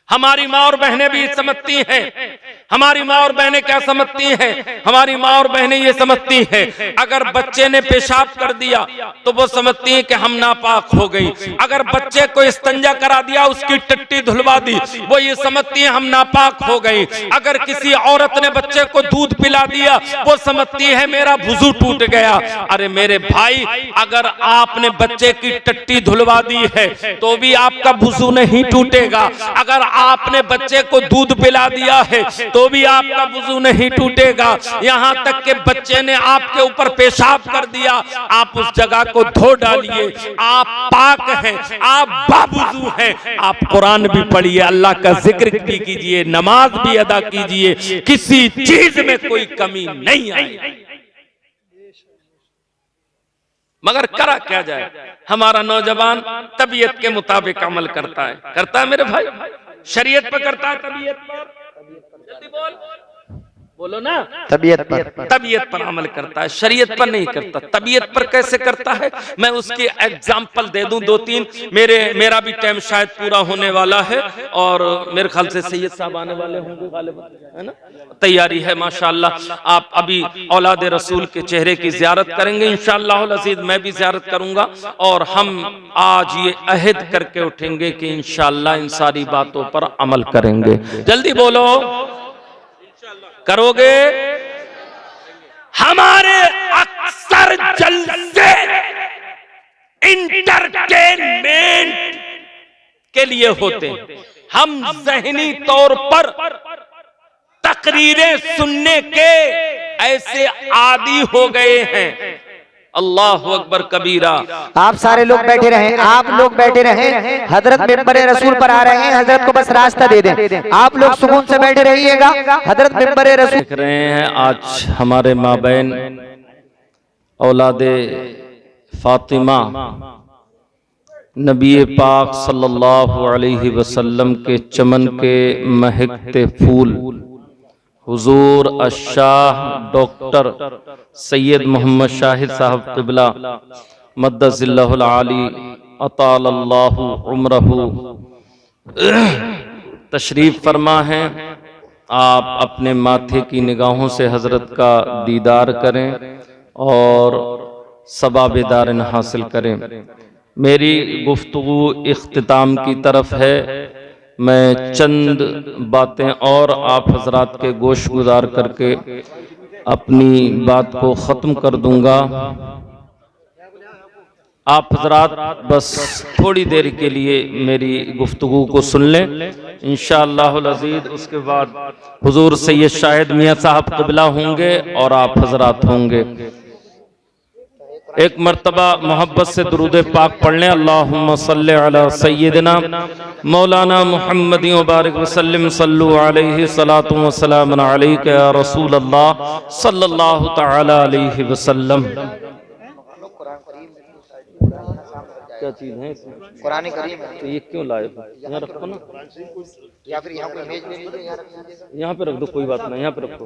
हमारी माँ और बहनें भी समझती हैं। हमारी माँ और बहनें क्या समझती हैं? हमारी माँ और बहनें ये समझती हैं अगर बच्चे ने पेशाब कर दिया तो वो समझती हैं कि हम नापाक हो गई। अगर बच्चे को इस्तंजा करा दिया, उसकी टट्टी धुलवा दी, वो ये समझती हैं हम नापाक हो गई। अगर किसी औरत ने बच्चे को दूध पिला दिया, वो समझती है मेरा वुजू टूट गया। अरे मेरे भाई, अगर आपने बच्चे की टट्टी धुलवा दी है तो भी आपका वुजू नहीं टूटेगा। अगर आपने बच्चे को दूध पिला दिया है तो भी आपका वुजू नहीं टूटेगा। यहां तक कि बच्चे ने आपके ऊपर पेशाब कर दिया, आप उस जगह को धो डालिए, आप पाक हैं, आप बावुजू हैं। आप कुरान भी पढ़िए, अल्लाह का जिक्र भी कीजिए, नमाज भी अदा कीजिए, किसी चीज में कोई कमी नहीं आई। मगर करा क्या जाए, हमारा नौजवान तबीयत के मुताबिक अमल करता है मेरे भाई, शरीयत पर करता है, तबीयत पर, जल्दी बोलो ना, तबीयत पर अमल करता है, शरीयत पर नहीं करता। तबीयत पर कैसे करता है, मैं उसके एग्जाम्पल दे दूं 2-3। मेरा भी टाइम शायद पूरा होने वाला है और मेरे ख्याल से सैयद साहब आने वाले होंगे गालिबन, है ना? तैयारी है माशाअल्लाह। आप अभी औलाद रसूल के चेहरे की ज़ियारत करेंगे इंशाअल्लाह अज़ीज़, मैं भी ज़ियारत करूंगा और हम आज ये अहद करके उठेंगे कि इंशाअल्लाह इन सारी बातों पर अमल करेंगे। जल्दी बोलो, करोगे? हमारे अक्सर जलसे इंटरटेनमेंट के लिए होते हैं। हम ज़हनी तौर पर तकरीरें सुनने के ऐसे आदी हो गए हैं। अल्लाहु अकबर कबीरा। आप सारे लोग बैठे रहें, आप लोग बैठे रहें, हजरत मिंबर रसूल पर आ रहे हैं, हजरत को बस रास्ता दे दें। आप लोग सुकून से बैठे रहिएगा, हजरत मिंबर रसूल देख रहे हैं। आज हमारे माबैन औलादे फातिमा नबी पाक सल्लल्लाहु अलैहि वसल्लम के चमन के महकते फूल हुजूर अशाह डॉक्टर सैयद मोहम्मद शाहिद साहब क़िबला मद्दज़िल्लाहुल आली अतालल्लाहु उम्रहु तशरीफ फरमा हैं। आप अपने माथे की निगाहों से हजरत का दीदार करें और सवाब दारन हासिल करें। मेरी गुफ्तगू इख्तिताम की तरफ है। मैं चंद बातें और आप हजरात के गोश गुजार करके अपनी बात को ख़त्म कर दूंगा। आप हजरात बस थोड़ी देर के लिए मेरी गुफ्तगू को सुन लें इंशाअल्लाह अज़ीज़। उसके बाद हुजूर सैयद शाहिद मियाँ साहब क़िबला होंगे और आप हजरात होंगे। एक मर्तबा मोहब्बत से दुरूद पाक पढ़ लें। अल्लाहुम्मा सल्लि अला सय्यिदिना मौलाना मुहम्मद व बारिक वसल्लम सल्लु अलैहि सलातु व सलाम अलैका या रसूल अल्लाह सल्लल्लाहु तआला अलैहि वसल्लम। क्या चीज है इसमें? कुरान करीम है। तो ये क्यों लाए? यहाँ रखो ना, या फिर यहाँ कोई मेज ले लीजिए, यहाँ पे रख दो, कोई बात नहीं, यहाँ पे रखो,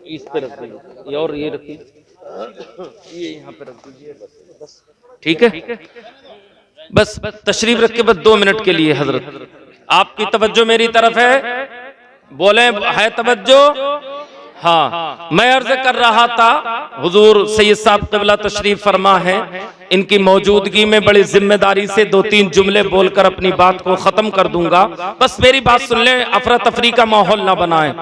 इस पे रख दीजिए और ये रखिए, ये यहाँ पे रख दीजिए, बस ठीक है। बस तशरीफ रख के बस 2 मिनट के लिए हजरत आपकी तवज्जो मेरी तरफ है, बोले है तवज्जो? हाँ, मैं अर्ज कर रहा था हुजूर सैयद साहब क़िबला तशरीफ फरमा है, इनकी मौजूदगी में बड़ी जिम्मेदारी से 2-3 जुमले बोलकर अपनी बात को खत्म कर दूंगा। बस मेरी बात सुन लें, अफरा तफरी का माहौल ना बनाएं।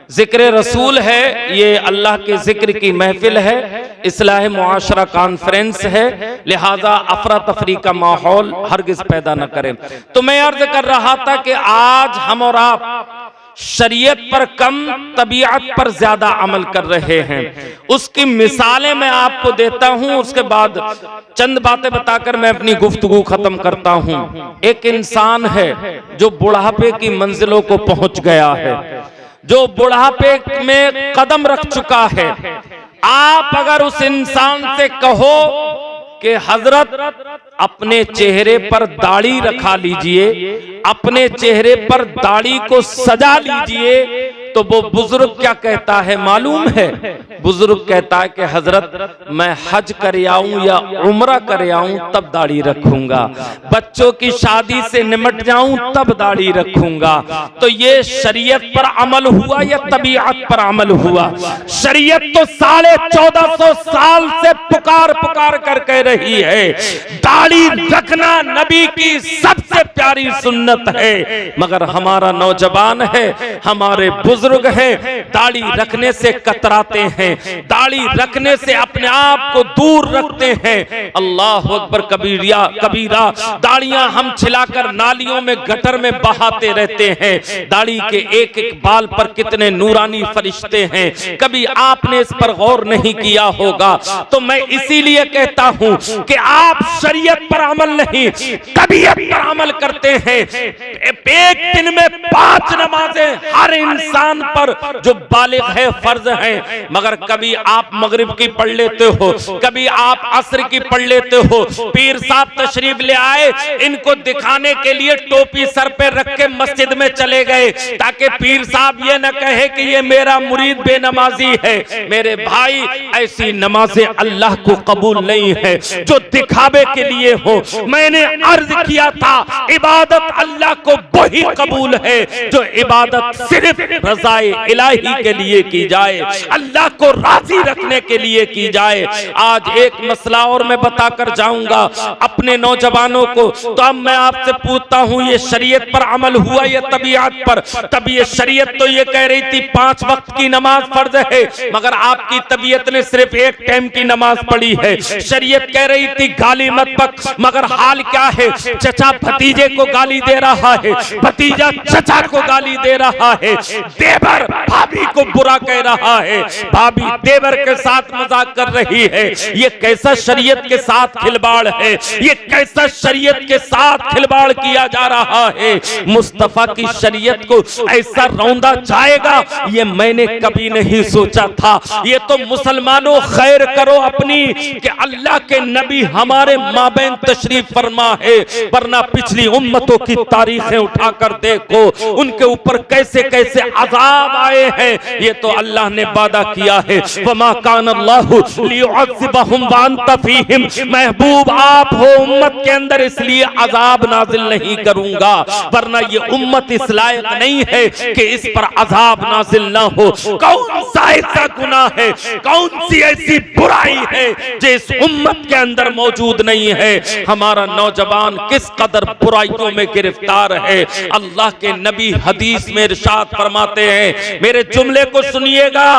जिक्र रसूल है, ये अल्लाह के जिक्र की महफिल है, इस्लाह मुआशरा कॉन्फ्रेंस है, लिहाजा अफरा तफरी का माहौल हरगिज पैदा न करें। तो मैं अर्ज कर रहा था कि आज हम और आप शरीयत पर कम, तबीयत पर ज्यादा अमल कर रहे हैं। उसकी मिसालें मैं आपको देता हूं, उसके बाद चंद बातें बताकर मैं अपनी गुफ्तगू खत्म करता हूं। एक इंसान है जो बुढ़ापे की मंजिलों को पहुंच गया है, जो बुढ़ापे में कदम रख चुका है। आप अगर उस इंसान से कहो कि हजरत अपने चेहरे पर दाढ़ी रखा लीजिए, अपने चेहरे पर दाढ़ी को सजा लीजिए, तो वो बुजुर्ग क्या कहता है मालूम है? बुजुर्ग कहता है कि हजरत मैं हज कर आऊं या उम्रा कर आऊं तब दाढ़ी रखूंगा, बच्चों की शादी से निमट जाऊं तब दाढ़ी रखूंगा। तो ये शरीयत पर अमल हुआ या तबीयत पर अमल हुआ? शरीयत तो 1450 साल से पुकार पुकार कर कह रही है दाढ़ी रखना नबी की सबसे प्यारी सुन्नत है, मगर हमारा नौजवान है, हमारे बुजुर्ग हैं, दाढ़ी रखने से कतराते हैं, दाढ़ी रखने से अपने आप को दूर रखते हैं। अल्लाह अकबर कबीरा कबीरा। दाढ़ियां हम छिलाकर नालियों में गटर में बहाते रहते हैं। दाढ़ी के एक एक बाल पर कितने नूरानी फरिश्ते हैं, कभी आपने इस पर गौर नहीं किया होगा। तो मैं इसीलिए कहता हूं कि आप शरीयत पर अमल नहीं तबीयत पर अमल करते हैं। एक दिन में 5 नमाजें हर इंसान पर जो बालिग है फर्ज है, मगर कभी आप मगरिब की पढ़ लेते हो, कभी आप असर की पढ़ लेते हो। पीर साहब तशरीफ ले आए, इनको दिखाने के लिए टोपी सर पे रख के मस्जिद में चले गए ताकि पीर साहब ये न कहे कि ये मेरा मुरीद बेनमाजी है। मेरे भाई, ऐसी नमाजें अल्लाह को कबूल नहीं है जो दिखावे के लिए हो। मैंने अर्ज किया था इबादत अल्लाह को वही कबूल है जो इबादत सिर्फ रज़ाए इलाही के लिए की जाए, अल्लाह को राजी रखने के लिए की जाए। आज एक मसला और मैं बताकर जाऊंगा अपने नौजवानों को। तो अब मैं आपसे पूछता हूं ये शरीयत पर अमल हुआ या तबीयत पर? तब ये शरीयत तो ये कह रही थी 5 वक्त की नमाज फर्ज है, मगर आपकी तबीयत ने सिर्फ एक टाइम की नमाज पढ़ी है। शरीयत कह रही थी गाली मत बक, मगर हाल क्या है? चचा भतीजे को गाली दे रहा है, भतीजा चचा को गाली दे रहा है, देवर भाभी को बुरा कह रहा है, भाभी देवर के साथ मजाक कर रही है। ये कैसा शरीयत के साथ खिलवाड़ है? ये कैसा शरीयत के साथ खिलवाड़ किया जा रहा है? मुस्तफा की शरीयत को ऐसा रौंदा जाएगा ये मैंने कभी नहीं सोचा था। ये तो मुसलमानों खैर करो अपनी कि अल्लाह के नबी हमारे माबैन तशरीफ फरमा है, वरना पिछली उम्मतों की तारीखें उठाकर देखो उनके ऊपर कैसे कैसे अजाब आए हैं। ये तो अल्लाह ने वादा किया है वमा कान अल्लाहु लियुअज़्ज़िबहुम व अंत फीहिम। महबूब आप हो उम्मत के अंदर, इसलिए अजाब नाजिल नहीं करूंगा, वरना ये उम्मत इस लायक नहीं है कि इस पर अजाब नाजिल ना हो। कौन सा ऐसा गुनाह है, कौन सी ऐसी बुराई है जो इस उम्मत के अंदर मौजूद नहीं है? हमारा नौजवान किस कदर बुराइयों में गिरफ्तार है। अल्लाह के नबी हदीस में इरशाद फरमाते हैं, मेरे जुमले को सुनिएगा,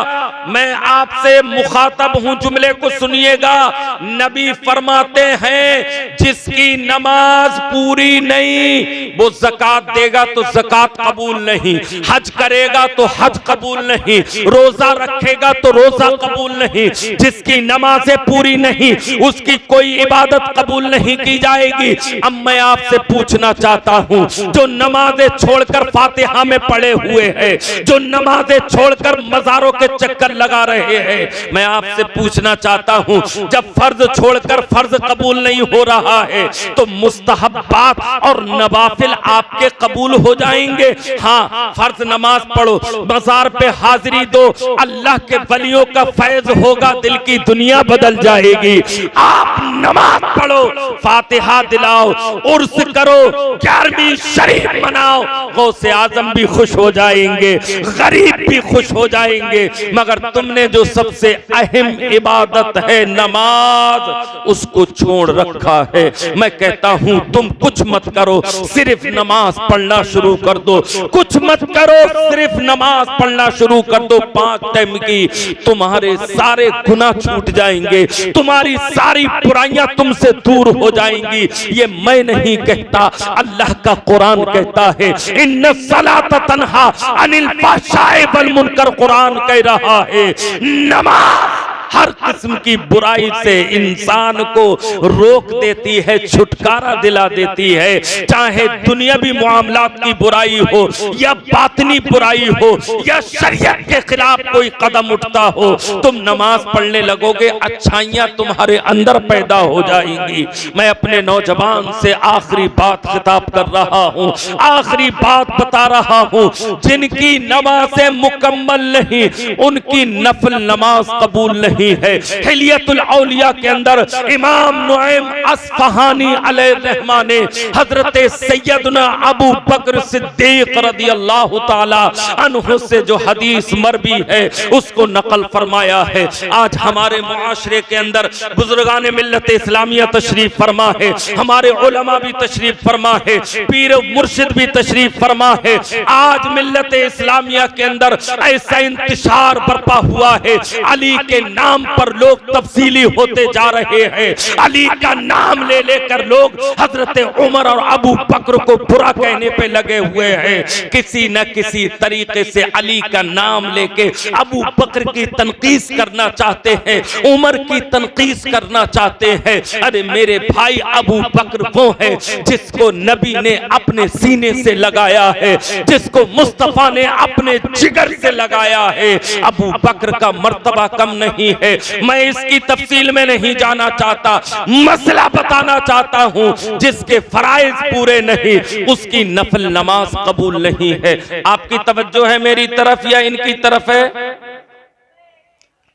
मैं आपसे मुखातब हूं, जुमले को सुनिएगा। नबी फरमाते हैं जिसकी नमाज पूरी नहीं वो ज़कात देगा तो ज़कात कबूल नहीं, हज करेगा तो हज कबूल नहीं, रोजा रखेगा तो रोजा कबूल नहीं। जिसकी नमाजें पूरी नहीं उसकी कोई इबादत कबूल नहीं की जाएगी। अब मैं आपसे पूछना चाहता हूं, जो नमाजें छोड़कर फातिहा में पड़े हुए हैं, जो नमाजें छोड़कर मजारों के चक्कर लगा रहे हैं, मैं आपसे पूछना चाहता हूं जब फर्ज छोड़कर फर्ज कबूल नहीं हो रहा है तो मुस्तहब्बात और नवाफिल आपके कबूल हो जाएंगे। हाँ, फर्ज नमाज पढ़ो, मजार पे हाजिरी दो, अल्लाह के वलियों का फैज होगा, दिल की दुनिया बदल जाएगी। आप नमाज पढ़ो, फातिहा दिलाओ, उर्स करो, 11वीं शरीफ मनाओ, गौसे आजम भी खुश हो जाएंगे, गरीब भी खुश हो जाएंगे। मगर तुमने जो सबसे अहम इबादत है नमाज, उसको छोड़ रखा है। मैं कहता हूं तुम कुछ मत करो, सिर्फ नमाज पढ़ना शुरू कर दो। कुछ मत करो, सिर्फ नमाज पढ़ना शुरू कर दो 5 टाइम की, तुम्हारे सारे गुनाह छूट जाएंगे, तुम्हारी सारी बुराइयां तुमसे दूर हो जाएंगी। ये मैं नहीं कहता, अल्लाह का कुरान कहता है इन्ना सलाता तन्हा अनिल फहशाए वल मुनकर। कुरान कह रहा है नमाज हर किस्म की बुराई से इंसान को रोक देती है, छुटकारा दिला देती है। चाहे दुनियावी मामलात की बुराई हो या बातनी बुराई हो या शरीयत के खिलाफ कोई कदम उठता हो, तुम नमाज पढ़ने लगोगे, अच्छाइयां तुम्हारे अंदर पैदा हो जाएंगी। मैं अपने नौजवान से आखिरी बात खिताब कर रहा हूँ, आखिरी बात बता रहा हूँ, जिनकी नमाज़ें मुकम्मल नहीं, उनकी नफल नमाज कबूल नहीं है। हिलियतुल औलिया के अंदर इमाम नुऐम अस्फहानी अलैहिर्रहमा ने हजरत सैयदना अबू बकर सिद्दीक रदियल्लाहु ताला अन्हु से जो हदीस मरवी है उसको नकल फरमाया है। आज हमारे मुआशरे के अंदर बुजुर्गान मिल्लत इस्लामिया तशरीफ फरमा है, हमारे उलमा भी तशरीफ फरमा है, पीर मुर्शिद भी तशरीफ फरमा है। आज मिल्लत इस्लामिया के अंदर ऐसा इंतशार बर्पा हुआ है, अली के नाम पर लोग तब्दीली होते जा रहे हैं। अली का नाम ले लेकर लोग हजरत उमर और अबू बकर को बुरा कहने पे लगे हुए हैं। किसी न किसी तरीके से अली का नाम लेके अबू बकर की तनकीस करना चाहते हैं, उमर की तनकीस करना चाहते हैं। अरे मेरे भाई, अबू बकर वो है जिसको नबी ने अपने सीने से लगाया है, जिसको मुस्तफा ने अपने जिगर से लगाया है। अबू बकर का मर्तबा कम नहीं है। मैं इसकी तफसील में नहीं जाना चाहता, मसला बताना चाहता हूं, जिसके फराइज पूरे नहीं उसकी नफल नमाज कबूल नहीं है। आपकी तवज्जो है मेरी तरफ या इनकी तरफ है?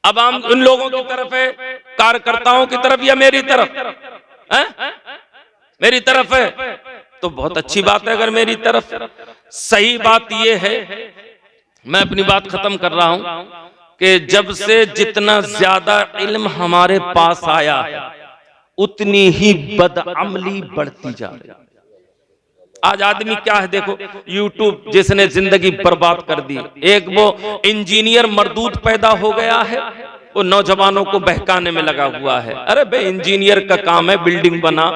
अब हम उन लोगों की तरफ है, कार्यकर्ताओं की तरफ या मेरी तरफ है? मेरी तरफ है तो बहुत अच्छी बात है। अगर मेरी तरफ सही बात यह है, मैं अपनी बात खत्म कर रहा हूं कि जब से जितना ज्यादा इल्म हमारे पास आया है उतनी ही बदअमली बढ़ती जा रही है। आज आदमी क्या है देखो, यूट्यूब जिसने जिंदगी बर्बाद कर दी। एक वो इंजीनियर मरदूद पैदा हो गया है, वो नौजवानों को बहकाने में लगा हुआ है। अरे भाई, इंजीनियर का काम है बिल्डिंग बना,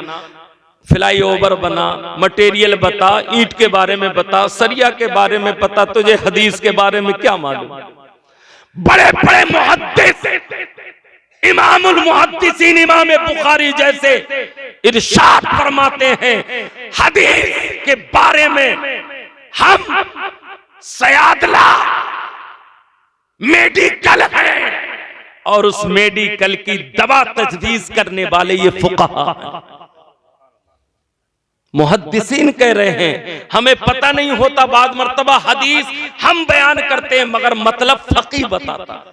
फ्लाईओवर बना, मटेरियल बता, ईंट के बारे में बता, सरिया के बारे में बता, तुझे हदीस के बारे में क्या मालूम? बड़े बड़े मुहद्दिस, इमामुल मुहद्दिसीन इमाम बुखारी जैसे इरशाद फरमाते हैं, हदीस के बारे में हम सयादला मेडिकल है और उस मेडिकल की दवा तजवीज करने वाले ये फुक़हा हैं। मुहद्दिसीन कह रहे हैं, हमें पता नहीं होता, बाद मर्तबा हदीस हम बयान करते हैं मगर मतलब फकीह बताता।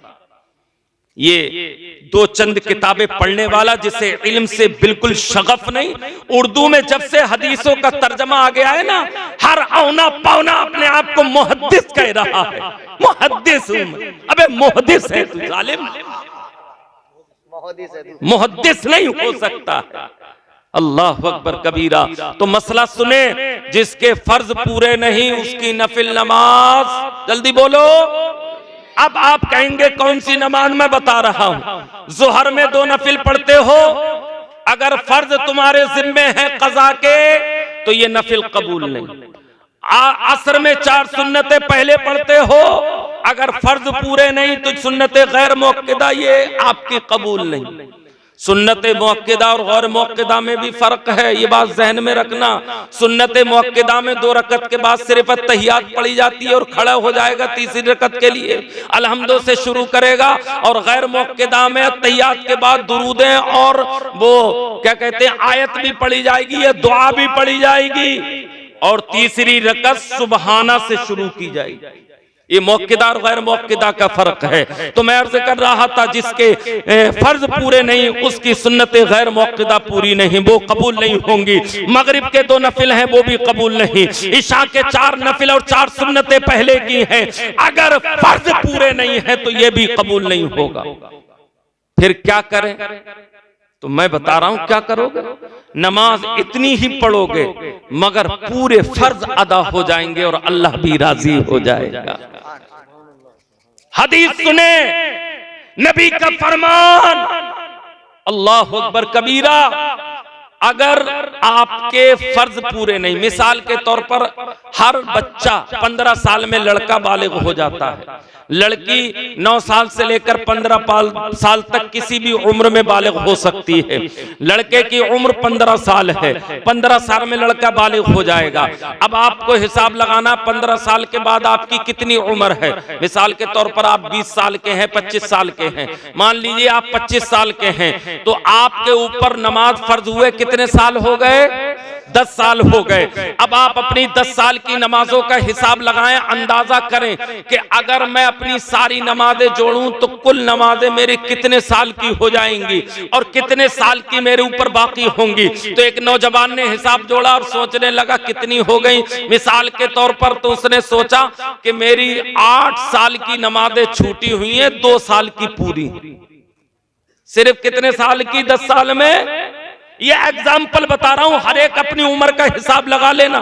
ये दो चंद किताबें पढ़ने वाला जिसे इल्म से बिल्कुल शगफ नहीं, उर्दू में जब से हदीसों का तर्जमा आ गया है ना, हर औना पौना अपने आप को मुहद्दिस कह रहा है। मुहद्दिस हूं मैं। अबे मुहद्दिस है तू जालिम, मुहद्दिस नहीं हो सकता है। अल्लाह अकबर कबीरा। तो मसला सुने, जिसके फर्ज पूरे नहीं उसकी नफिल नमाज, जल्दी बोलो। अब आप कहेंगे कौन सी नमाज मैं बता रहा हूं। जोहर में 2 नफिल पढ़ते हो, अगर फर्ज तुम्हारे जिम्मे है कज़ा के तो ये नफिल कबूल नहीं। असर में 4 सुन्नतें पहले पढ़ते हो, अगर फर्ज पूरे नहीं तो सुन्नतें गैर मुअक्कदा ये आपकी कबूल नहीं। सुन्नत मुअक्कदा और गैर मुअक्कदा में भी फर्क है, ये बात जहन में रखना। सुन्नत मुअक्कदा में 2 रकत के बाद सिर्फ तहियात पढ़ी जाती है और खड़ा हो जाएगा तीसरी रकत के लिए, अलहम्दो से शुरू करेगा। और गैर मुअक्कदा में तहियात के बाद दुरूदें और वो क्या कहते हैं आयत भी पढ़ी जाएगी या दुआ भी पढ़ी जाएगी, और तीसरी रकत सुबहाना से शुरू की जाएगी। ये मुअक्किदा और गैर मुअक्किदा का फर्क है। तो मैं अर्ज कर रहा था, जिसके फर्ज पूरे नहीं उसकी सुन्नतें गैर मुअक्किदा पूरी नहीं, वो कबूल नहीं होंगी। मगरिब के 2 नफिल हैं वो भी कबूल नहीं। इशा के 4 नफिल और 4 सुन्नतें पहले की हैं, अगर फर्ज पूरे नहीं है तो ये भी कबूल नहीं होगा। फिर क्या करें? तो मैं बता रहा हूं क्या करोगे। नमाज इतनी ही पढ़ोगे मगर पूरे फर्ज अदा हो जाएंगे और अल्लाह भी राजी हो जाएगा। हदीस सुने, नबी का फरमान, अल्लाह अकबर कबीरा। अगर आपके फर्ज पूरे नहीं, मिसाल के तौर पर हर बच्चा 15 साल में लड़का बालिग हो जाता है, लड़की 9 साल से लेकर 15 साल तक किसी भी उम्र में बालिग हो सकती है। लड़के की उम्र 15 साल है, 15 साल में लड़का बालिग हो जाएगा। अब आपको हिसाब लगाना 15 साल के बाद आपकी कितनी उम्र है। मिसाल के तौर पर आप 20 साल के हैं, 25 साल के हैं, मान लीजिए आप 25 साल के हैं, तो आपके ऊपर नमाज फर्ज हुए कितने साल हो गए? 10 साल हो गए। अब आप अपनी 10 साल की नमाजों का हिसाब लगाएं, अंदाजा करें कि अगर मैं अपनी सारी नमाजें जोड़ूं तो कुल नमाजें मेरी कितने साल की हो जाएंगी और कितने साल की मेरे ऊपर बाकी होंगी। तो एक नौजवान ने हिसाब जोड़ा और सोचने लगा कितनी हो गई। मिसाल के तौर पर तो उसने सोचा कि मेरी 8 साल की नमाजें छूटी हुई हैं, 2 साल की पूरी। सिर्फ कितने साल की? 10 साल में। ये एग्जाम्पल बता रहा हूं, हर एक अपनी उम्र का हिसाब लगा लेना।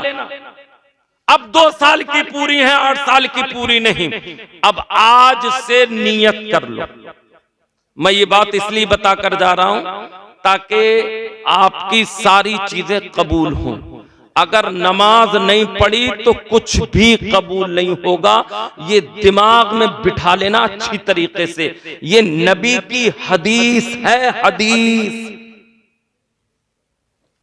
अब 2 साल की पूरी है, 8 साल की पूरी नहीं। अब आज से नियत कर लो। मैं ये बात इसलिए बताकर जा रहा हूं ताकि आपकी सारी चीजें कबूल हों। अगर नमाज नहीं पढ़ी तो कुछ भी कबूल नहीं होगा। ये दिमाग में बिठा लेना अच्छी तरीके से। ये नबी की हदीस है, हदीस।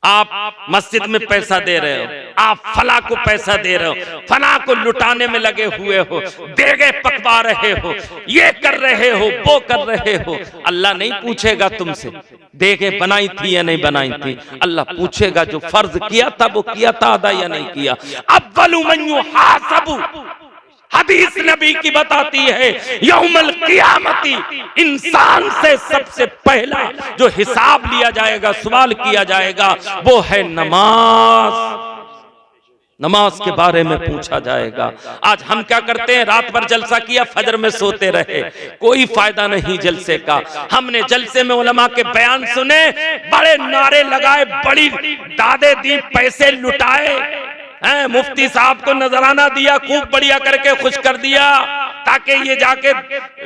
आप मस्जिद में पैसा दे रहे हो, आप फला को पैसा दे रहे हो, फला को लुटाने में लगे हुए हो, देगे पकवा रहे हो, ये कर रहे हो, वो कर रहे हो। अल्लाह नहीं पूछेगा तुमसे देगे बनाई थी या नहीं बनाई थी। अल्लाह पूछेगा जो फर्ज किया था वो किया था अदा या नहीं किया। अव्वलु मन युहासबु, हदीस नबी की बताती है, यौमल क़ियामती इंसान से सबसे पहला जो हिसाब लिया जाएगा, सवाल किया जाएगा, वो है नमाज। नमाज के बारे में पूछा जाएगा। आज हम क्या करते हैं? रात भर जलसा किया, फजर में सोते रहे, कोई फायदा नहीं जलसे का। हमने जलसे में उलमा के बयान सुने, बड़े नारे लगाए, बड़ी दादे दी, पैसे लुटाए, मुफ्ती साहब को नजराना दिया, खूब बढ़िया करके खुश कर दिया ताकि ये जाके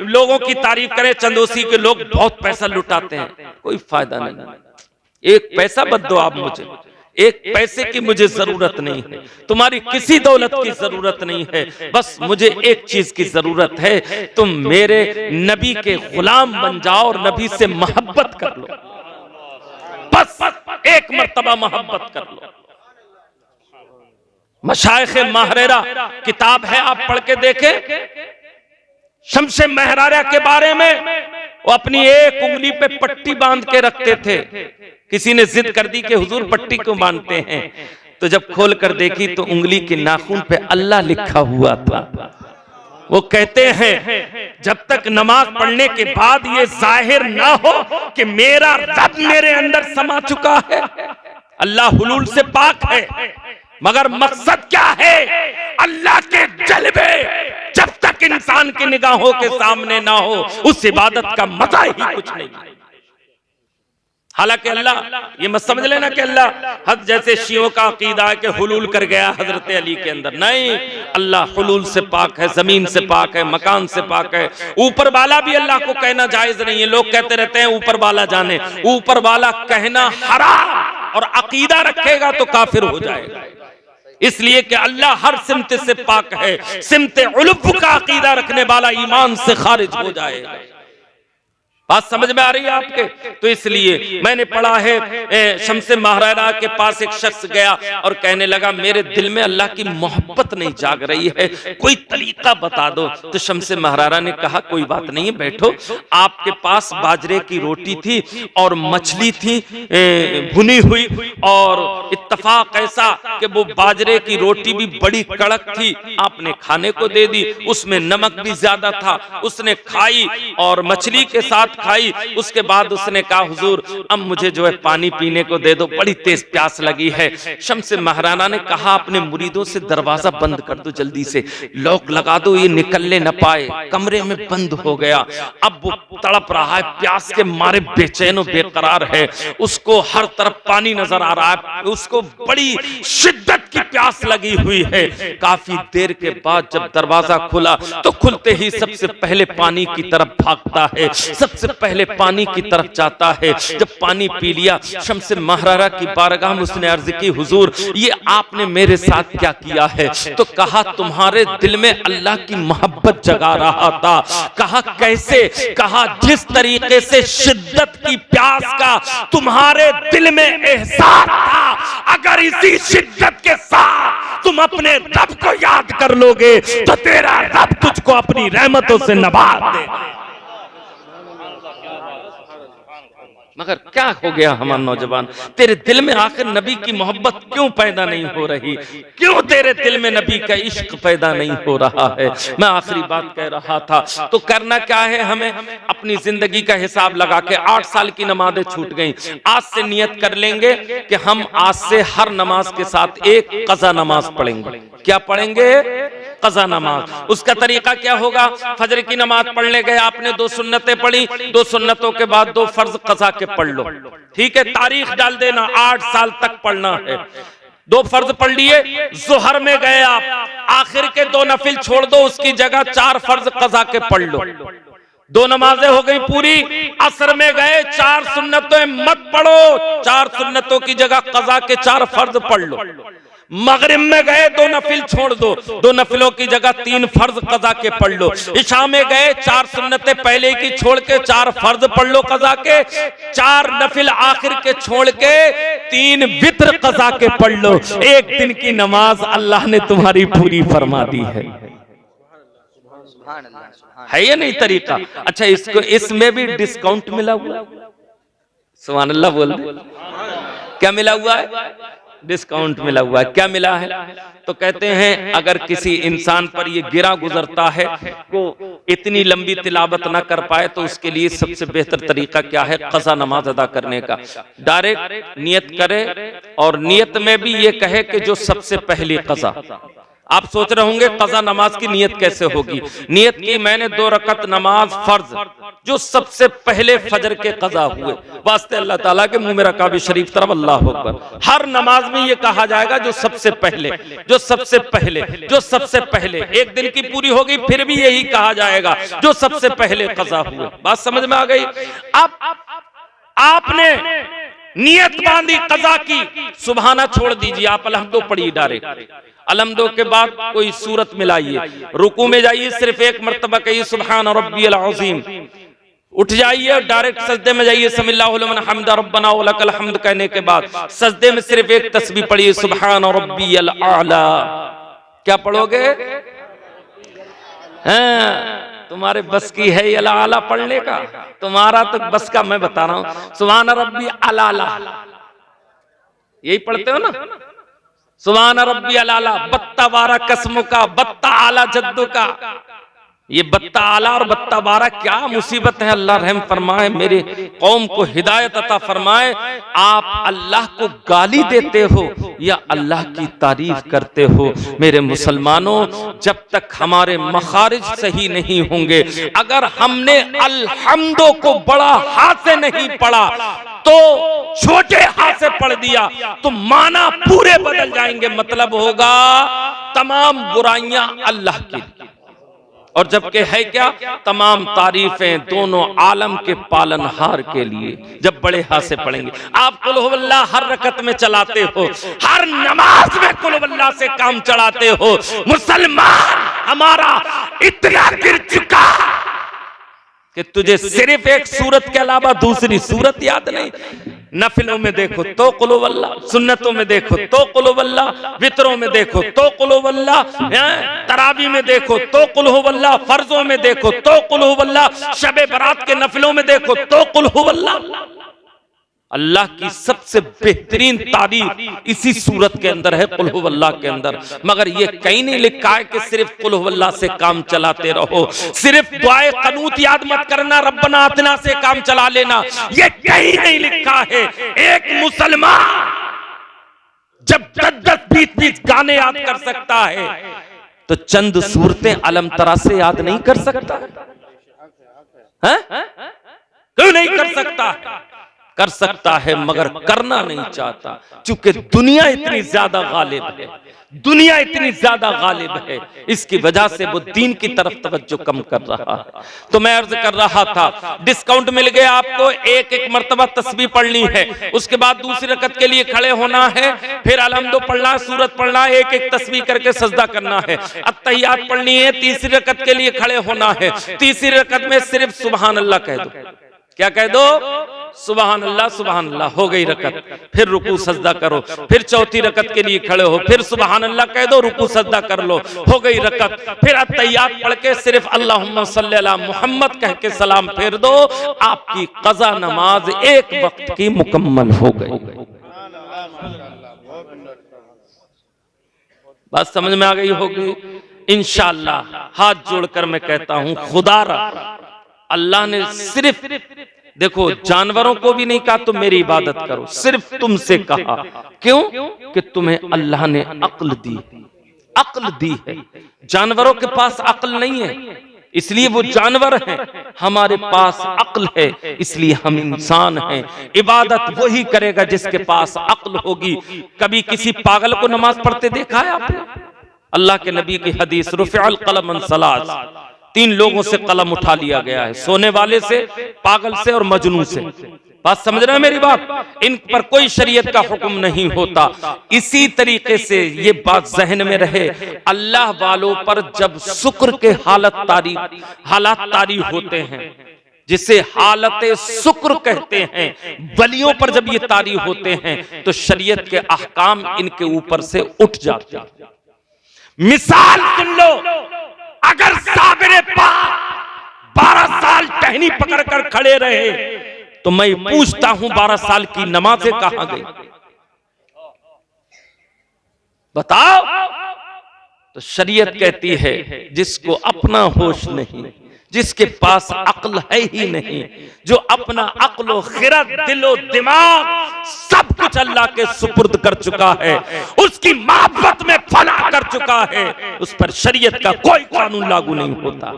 लोगों की तारीफ करें। चंदोसी के लोग बहुत पैसा लुटाते हैं, कोई फायदा नहीं। एक पैसा मत दो आप मुझे, एक पैसे की मुझे जरूरत नहीं है, तुम्हारी किसी दौलत की जरूरत नहीं है। बस मुझे एक चीज की जरूरत है, तुम मेरे नबी के गुलाम बन जाओ और नबी से मोहब्बत कर लो। बस एक मर्तबा मोहब्बत कर लो। मशाइख महरेरा किताब है, आप पढ़ के देखें। शम्से महरारा के बारे में वो अपनी एक उंगली पे पट्टी बांध के रखते थे। किसी ने जिद कर दी कि हुजूर पट्टी क्यों बांधते हैं, तो जब खोल कर देखी तो उंगली के नाखून पे अल्लाह लिखा हुआ था। वो कहते हैं जब तक नमाज पढ़ने के बाद ये जाहिर ना हो कि मेरा रब मेरे अंदर समा चुका है, अल्लाह हुलूल से पाक है, मगर मकसद क्या है? अल्लाह के जलवे जब तक इंसान की निगाहों के सामने ना हो, उस इबादत का मजा ही कुछ नहीं। हालांकि अल्लाह, ये मत समझ लेना कि अल्लाह हद जैसे शियों का अकीदा है कि हुलूल कर गया हजरत अली के अंदर। नहीं, अल्लाह हुलूल से पाक है, जमीन से पाक है, मकान से पाक है। ऊपर वाला भी अल्लाह को कहना जायज नहीं है। लोग कहते रहते हैं ऊपर वाला जाने, ऊपर वाला कहना हराम, और अकीदा रखेगा तो काफिर हो जाएगा। इसलिए कि अल्लाह हर सिमत से पाक है। सिमत उलूफ का अकीदा रखने वाला ईमान से खारिज हो जाएगा। बात समझ में आ रही है आपके? तो इसलिए मैंने पढ़ा है, शम्से महरारा के पास एक शख्स गया और कहने लगा मेरे दिल में अल्लाह की मोहब्बत नहीं जाग रही है, कोई तरीका बता दो। तो शम्से महरारा ने कहा कोई बात नहीं है, बैठो। आपके पास बाजरे की रोटी थी और मछली थी भुनी हुई, और इत्तफाक ऐसा कि वो बाजरे की रोटी भी बड़ी कड़क थी, आपने खाने को दे दी, उसमें नमक भी ज्यादा था, उसने खाई और मछली के साथ खाई। उसके बाद उसने कहा हुजूर अब मुझे जो है पानी पीने को दे दो, बड़ी तेज प्यास लगी है। शम्से महराना ने कहा अपने मुरीदों से दरवाजा बंद कर दो, जल्दी से लॉक लगा दो, ये निकलने न पाए। कमरे में बंद हो गया। अब वो तड़प रहा है, प्यास के मारे बेचैन और बेकरार है, उसको हर तरफ पानी नजर आ रहा है, उसको बड़ी शिद्दत की प्यास लगी हुई है। काफी देर के बाद जब दरवाजा खुला तो खुलते ही सबसे पहले पानी की तरफ भागता है, सबसे पहले पानी की तरफ जाता है। जब पानी पी लिया, शम्स महरारा की बारगाह में उसने अर्ज की, हुजूर ये आपने मेरे साथ क्या किया है? तो कहा तुम्हारे दिल में अल्लाह की मोहब्बत जगा रहा था। कहा कैसे? कहा जिस तरीके से शिद्दत की प्यास का तुम्हारे दिल में एहसास था, अगर इसी शिद्दत के साथ तुम अपने रब को याद कर लोगे तो तेरा रब तुझको अपनी रहमतों से नवाज देगा। मगर क्या हो गया हमारा नौजवान, तेरे दिल में आखिर नबी की मोहब्बत क्यों पैदा नहीं हो रही? क्यों तेरे दिल में नबी का इश्क पैदा नहीं हो रहा है? मैं आखिरी बात कह रहा था, तो करना क्या है हमें? अपनी जिंदगी का हिसाब लगा के 8 साल की नमाजें छूट गई, आज से नियत कर लेंगे कि हम आज से हर नमाज के साथ एक कज़ा नमाज पढ़ेंगे। क्या पढ़ेंगे? कज़ा नमाज। उसका तरीका क्या होगा? फजर की नमाज पढ़ने गए, आपने 2 सुन्नतें पढ़ी, 2 सुन्नतों के बाद 2 फर्ज कज़ा के पढ़ लो, ठीक है? तारीख डाल देना, 8 साल तक पढ़ना है। 2 फर्ज पढ़ लिए, ज़ोहर में गए आप, आखिर के 2 नफिल छोड़ दो, उसकी जगह 4 फर्ज कज़ा के पढ़ लो। 2 नमाजें हो गई पूरी। असर में गए, 4 सुन्नतें मत पढ़ो, 4 सुन्नतों की जगह कज़ा के 4 फर्ज पढ़ लो। मगरिब में गए, 2 नफिल छोड़ दो, 2 नफिलों की जगह 3 फर्ज कज़ा के पढ़ लो। इशा में गए, 4 सुन्नतें पहले की छोड़ के 4 फर्ज पढ़ लो कज़ा के, 4 नफिल आखिर के छोड़ के 3 वित्र कज़ा के पढ़ लो। एक दिन की नमाज अल्लाह ने तुम्हारी पूरी फरमा दी है ये नहीं तरीका? अच्छा, इसको इसमें भी डिस्काउंट मिला हुआ, सुभान अल्लाह बोल। क्या मिला हुआ है? डिस्काउंट मिला हुआ है। क्या मिला है? तो कहते हैं अगर किसी इंसान पर ये गिरा गुजरता है को इतनी लंबी तिलावत ना कर पाए तो उसके लिए सबसे बेहतर तरीका क्या है? कज़ा नमाज अदा करने का। डायरेक्ट नियत करे और नियत में भी ये कहे कि जो सबसे पहली कज़ा। आप सोच रहे होंगे कज़ा नमाज की नियत कैसे होगी? नियत की मैंने 2 रकत नमाज फर्ज जो सबसे पहले फजर के कज़ा हुए, वास्ते अल्लाह ताला के मुंह में रखा भी शरीफ तरफ अल्लाह अकबर। हर नमाज में ये कहा जाएगा जो सबसे पहले, जो सबसे पहले, जो सबसे पहले। एक दिन की पूरी होगी फिर भी यही कहा जाएगा जो सबसे पहले कज़ा हुए। बात समझ में आ गई? अब आपने नियत बांधी कज़ा की, सुबहाना छोड़ दीजिए, आप अलहम्दो पढ़िए डायरेक्ट। अलहम्दो के बाद कोई सूरत मिलाइए, रुकू में जाइए, सिर्फ एक मर्तबा कहिए सुब्हान रब्बियल अज़ीम, उठ जाइए, डायरेक्ट सजदे में जाइए, समिल्लाहु लिमन हम्दा रब्बना व लकल हम्द कहने के बाद सजदे में सिर्फ एक तस्बीह पढ़िए, सुब्हान रब्बियल आला। क्या पढ़ोगे? तुम्हारे बस की है ये आला पढ़ने का? तुम्हारा तो बस का मैं बता रहा हूं, सुब्हान रब्बी आला, यही पढ़ते हो ना? सुभान रब्बी अला, बत्ता बारा कसमों का, बत्ता आला जद्दू का। ये बत्ता आला और बत्ता बारा क्या मुसीबत है? अल्लाह रहम फरमाए, मेरे कौम को हिदायत अता फरमाए। आप अल्लाह को गाली देते हो या अल्लाह की तारीफ करते हो? मेरे मुसलमानों, जब तक हमारे मखारिज सही नहीं होंगे, अगर हमने अल्हम्दो को बड़ा हाथ से नहीं पढ़ा तो छोटे हाथ से पढ़ दिया तो माना पूरे बदल जाएंगे। मतलब होगा तमाम बुराइयां अल्लाह की, और जबकि है क्या? तमाम तारीफें दोनों आलम के पालनहार के लिए। जब बड़े हाथ से पढ़ेंगे, आप कुल हुवल्लाह हर रकत में चलाते हो, हर नमाज में कुल हुवल्लाह से काम चलाते हो। मुसलमान हमारा इतना गिर चुका कि तुझे सिर्फ एक सूरत के अलावा दूसरी सूरत याद नहीं। नफिलों में देखो तो कुल हुवल्लाह, सुन्नतों में देखो तो कुल हुवल्लाह, वित्रों में देखो तो कुल हुवल्लाह, तरावी में देखो तो कुल हुवल्लाह, फर्जों में देखो तो कुल हुवल्लाह, शबे बरात के नफिलों में देखो तो कुल हुवल्लाह। अल्लाह की सबसे बेहतरीन तारीफ इसी सूरत के अंदर है, कुल हुवल्लाह के अंदर। मगर ये कहीं नहीं लिखा है कि सिर्फ कुल हुवल्लाह से काम चलाते रहो, सिर्फ दुआए कनूत याद मत करना, रब्बना आतिना से काम चला लेना, ये कहीं नहीं लिखा है। एक मुसलमान जब 10-10, 20-20 गाने याद कर सकता है तो चंद सूरतें अलम तरा से याद नहीं कर सकता है? क्यों नहीं कर सकता? कर सकता है मगर करना नहीं चाहता, क्योंकि दुनिया इतनी ज्यादा गालिब है, दुनिया इतनी ज्यादा गालिब है, इसकी वजह से वो दीन की तरफ तवज्जो कम कर रहा है। तो मैं अर्ज कर रहा था, डिस्काउंट मिल गया आपको, एक एक मर्तबा तस्बीह पढ़नी है, उसके बाद दूसरी रकत के लिए खड़े होना है, फिर अलहम्दो पढ़ना, सूरत पढ़ना, एक एक तस्बीह करके सजदा करना है, अत्तहियात पढ़नी है, तीसरी रकत के लिए खड़े होना है, तीसरी रकत में सिर्फ सुबहान अल्लाह कह दो। क्या कह दो? सुबहान अल्लाह, हो गई रकत। फिर रुकू सजदा करो, फिर चौथी रकत के लिए खड़े हो, फिर सुबहान अल्लाह कह दो, रुकू सजदा कर लो, हो गई रकत। फिर अत्तहियात पढ़ के सिर्फ अल्लाहुम्मा सल्ली अला मुहम्मद कह के सलाम फेर दो, आपकी कज़ा नमाज एक वक्त की मुकम्मल हो गई। बात समझ में आ गई होगी इंशाअल्लाह। हाथ जोड़कर मैं कहता हूं, खुदारा अल्लाह ने सिर्फ देखो जानवरों को भी नहीं कहा तुम मेरी इबादत करो, सिर्फ तुमसे कहा। क्यों? कि तुम्हें अल्लाह ने अक्ल दी, अक्ल दी है। जानवरों के पास अक्ल नहीं है, इसलिए वो जानवर हैं, हमारे पास अक्ल है, इसलिए हम इंसान हैं। इबादत वही करेगा जिसके पास अक्ल होगी। कभी किसी पागल को नमाज पढ़ते देखा है आपने? अल्लाह के नबी की हदीस, रुफ़िअल क़लम अन सलास, 3 लोगों से कलम उठा लिया गया है, सोने वाले से, पागल से और मजनू से। बात समझ रहे हैं मेरी बात? इन पर कोई शरीयत का हुक्म नहीं होता। इसी तरीके से ये बात जहन में रहे, अल्लाह वालों पर जब शुक्र के हालात तारी होते हैं, जिसे हालत शुक्र कहते हैं, वलियों पर जब ये तारी होते हैं तो शरीयत के अहकाम इनके ऊपर से उठ जाते हैं। मिसाल सुन लो, अगर साबिरे पाक 12 साल टहनी पकड़कर खड़े रहे तो मैं पूछता हूं 12 साल की नमाजें कहां गई? बताओ। तो शरीयत कहती है जिसको अपना होश नहीं, जिसके पास अक्ल है ही नहीं, जो अपना अक्ल खिरत दिलो दिमाग सब कुछ अल्लाह के सुपुर्द कर चुका है, उसकी मोहब्बत में फना कर चुका है, उस पर शरीयत का कोई कानून लागू नहीं होता।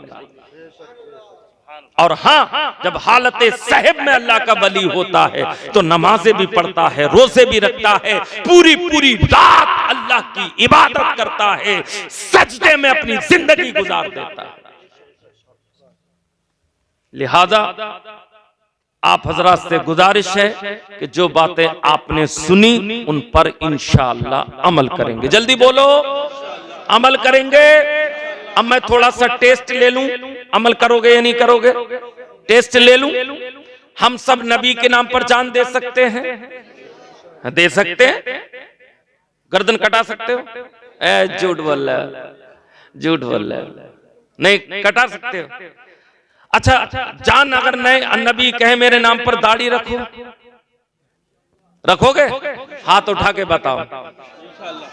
और हाँ, जब हालत साहिब में अल्लाह का वली होता है तो नमाजें भी पढ़ता है, रोजे भी रखता है, पूरी पूरी रात अल्लाह की इबादत करता है, सजदे में अपनी जिंदगी गुजार देता है। लिहाजा आप हजरात से गुजारिश है कि जो बातें आपने सुनी उन पर इंशाअल्लाह अमल करेंगे। जल्दी बोलो, अमल करेंगे। अब मैं थोड़ा सा टेस्ट ले लूं, अमल करोगे या नहीं करोगे? टेस्ट ले लूं। हम सब नबी के नाम पर जान दे सकते हैं? दे सकते हैं? गर्दन कटा सकते हो? ए झूठ बोल रहा है, झूठ बोल रहा है, नहीं कटा सकते हो। अच्छा, जान अगर नहीं नबी कहे मेरे नाम पर दाढ़ी रखो, रखोगे? हाथ उठा के बताओ।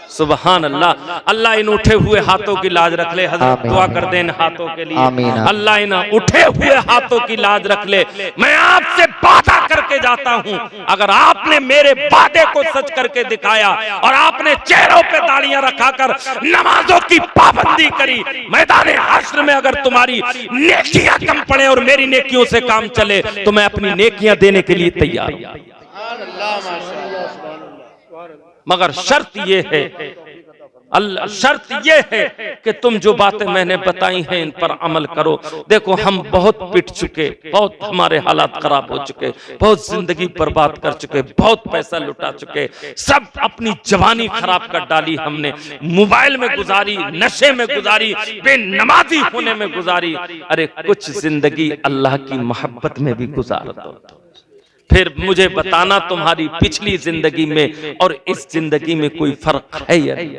सुबहान अल्लाह। अल्लाह इन उठे हुए हाथों की लाज रख ले। हजरत दुआ कर दे इन हाथों के लिए, अल्लाह इन उठे हुए हाथों की लाज रख ले। मैं आपसे वादा करके जाता हूं, अगर आपने मेरे वादे को सच करके दिखाया और आपने चेहरों पे दाढ़ियां रखाकर नमाजों की पाबंदी करी, मैदान हश्र में अगर तुम्हारी नेकियां कम पड़े और मेरी नेकियों से काम चले तो मैं अपनी नेकियां देने के लिए तैयार हूं। मगर शर्त ये है, शर्त ये है कि तुम जो बातें मैंने बताई हैं इन पर अमल करो। देखो हम बहुत पिट चुके, बहुत हमारे हालात खराब हो चुके, बहुत जिंदगी बर्बाद कर चुके, बहुत पैसा लुटा चुके, सब अपनी जवानी खराब कर डाली हमने, मोबाइल में गुजारी, नशे में गुजारी, बेनमाजी होने में गुजारी। अरे कुछ जिंदगी अल्लाह की मोहब्बत में भी गुजार दो, फिर मुझे बताना तुम्हारी पिछली जिंदगी में और इस जिंदगी में कोई फर्क है या नहीं।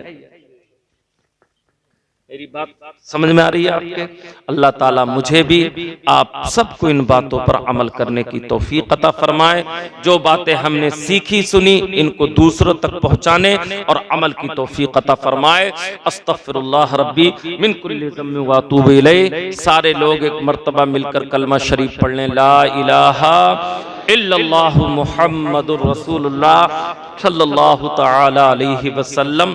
मेरी बात समझ में आ रही है आपके? अल्लाह ताला मुझे भी आप सबको इन बातों पर अमल करने की तौफीक अता फरमाए। जो बातें हमने सीखी सुनी इनको दूसरों तक पहुंचाने और अमल की तौफीक अता फरमाए। अस्तगफिरुल्लाह रब्बी मिन कुल्ली ज़म्बिन व अतूबु इलैह। सारे लोग एक मर्तबा मिलकर कलमा शरीफ पढ़ लें, ला इलाहा इल्लल्लाहु मुहम्मदुर रसूलुल्लाह सल्लल्लाहु तआला अलैहि वसल्लम।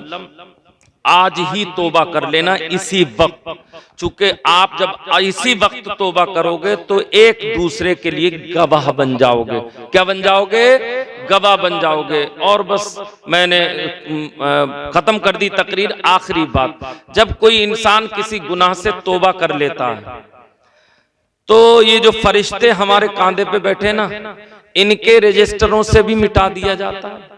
आज ही तौबा कर लेना इसी वक्त, चूंकि आप जब इसी वक्त तौबा करोगे तो एक दूसरे के लिए गवाह बन जाओगे। क्या बन जाओगे? गवाह बन जाओगे। और बस मैंने खत्म कर दी तकरीर। आखिरी बात, जब कोई इंसान किसी गुनाह से तौबा कर लेता है तो ये जो फरिश्ते हमारे कांधे पे बैठे ना, इनके रजिस्टरों से भी मिटा दिया जाता है।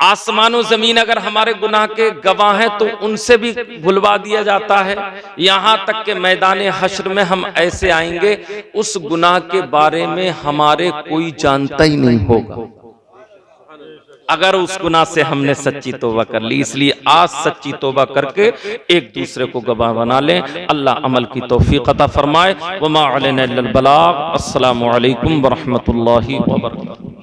आसमान और जमीन अगर हमारे गुनाह के गवाह हैं तो उनसे भी भुलवा दिया जाता है। यहां तक के मैदान हश्र में हम ऐसे आएंगे उस गुनाह के बारे में हमारे कोई जानता ही नहीं होगा, अगर उस गुनाह से हमने सच्ची तौबा कर ली। इसलिए आज सच्ची तौबा करके एक दूसरे को गवाह बना लें। अल्लाह अमल की तौफीक अता फरमाए। वमा अलैना इल्लल बलाग। अस्सलामु अलैकुम व रहमतुल्लाहि व बरकातहू।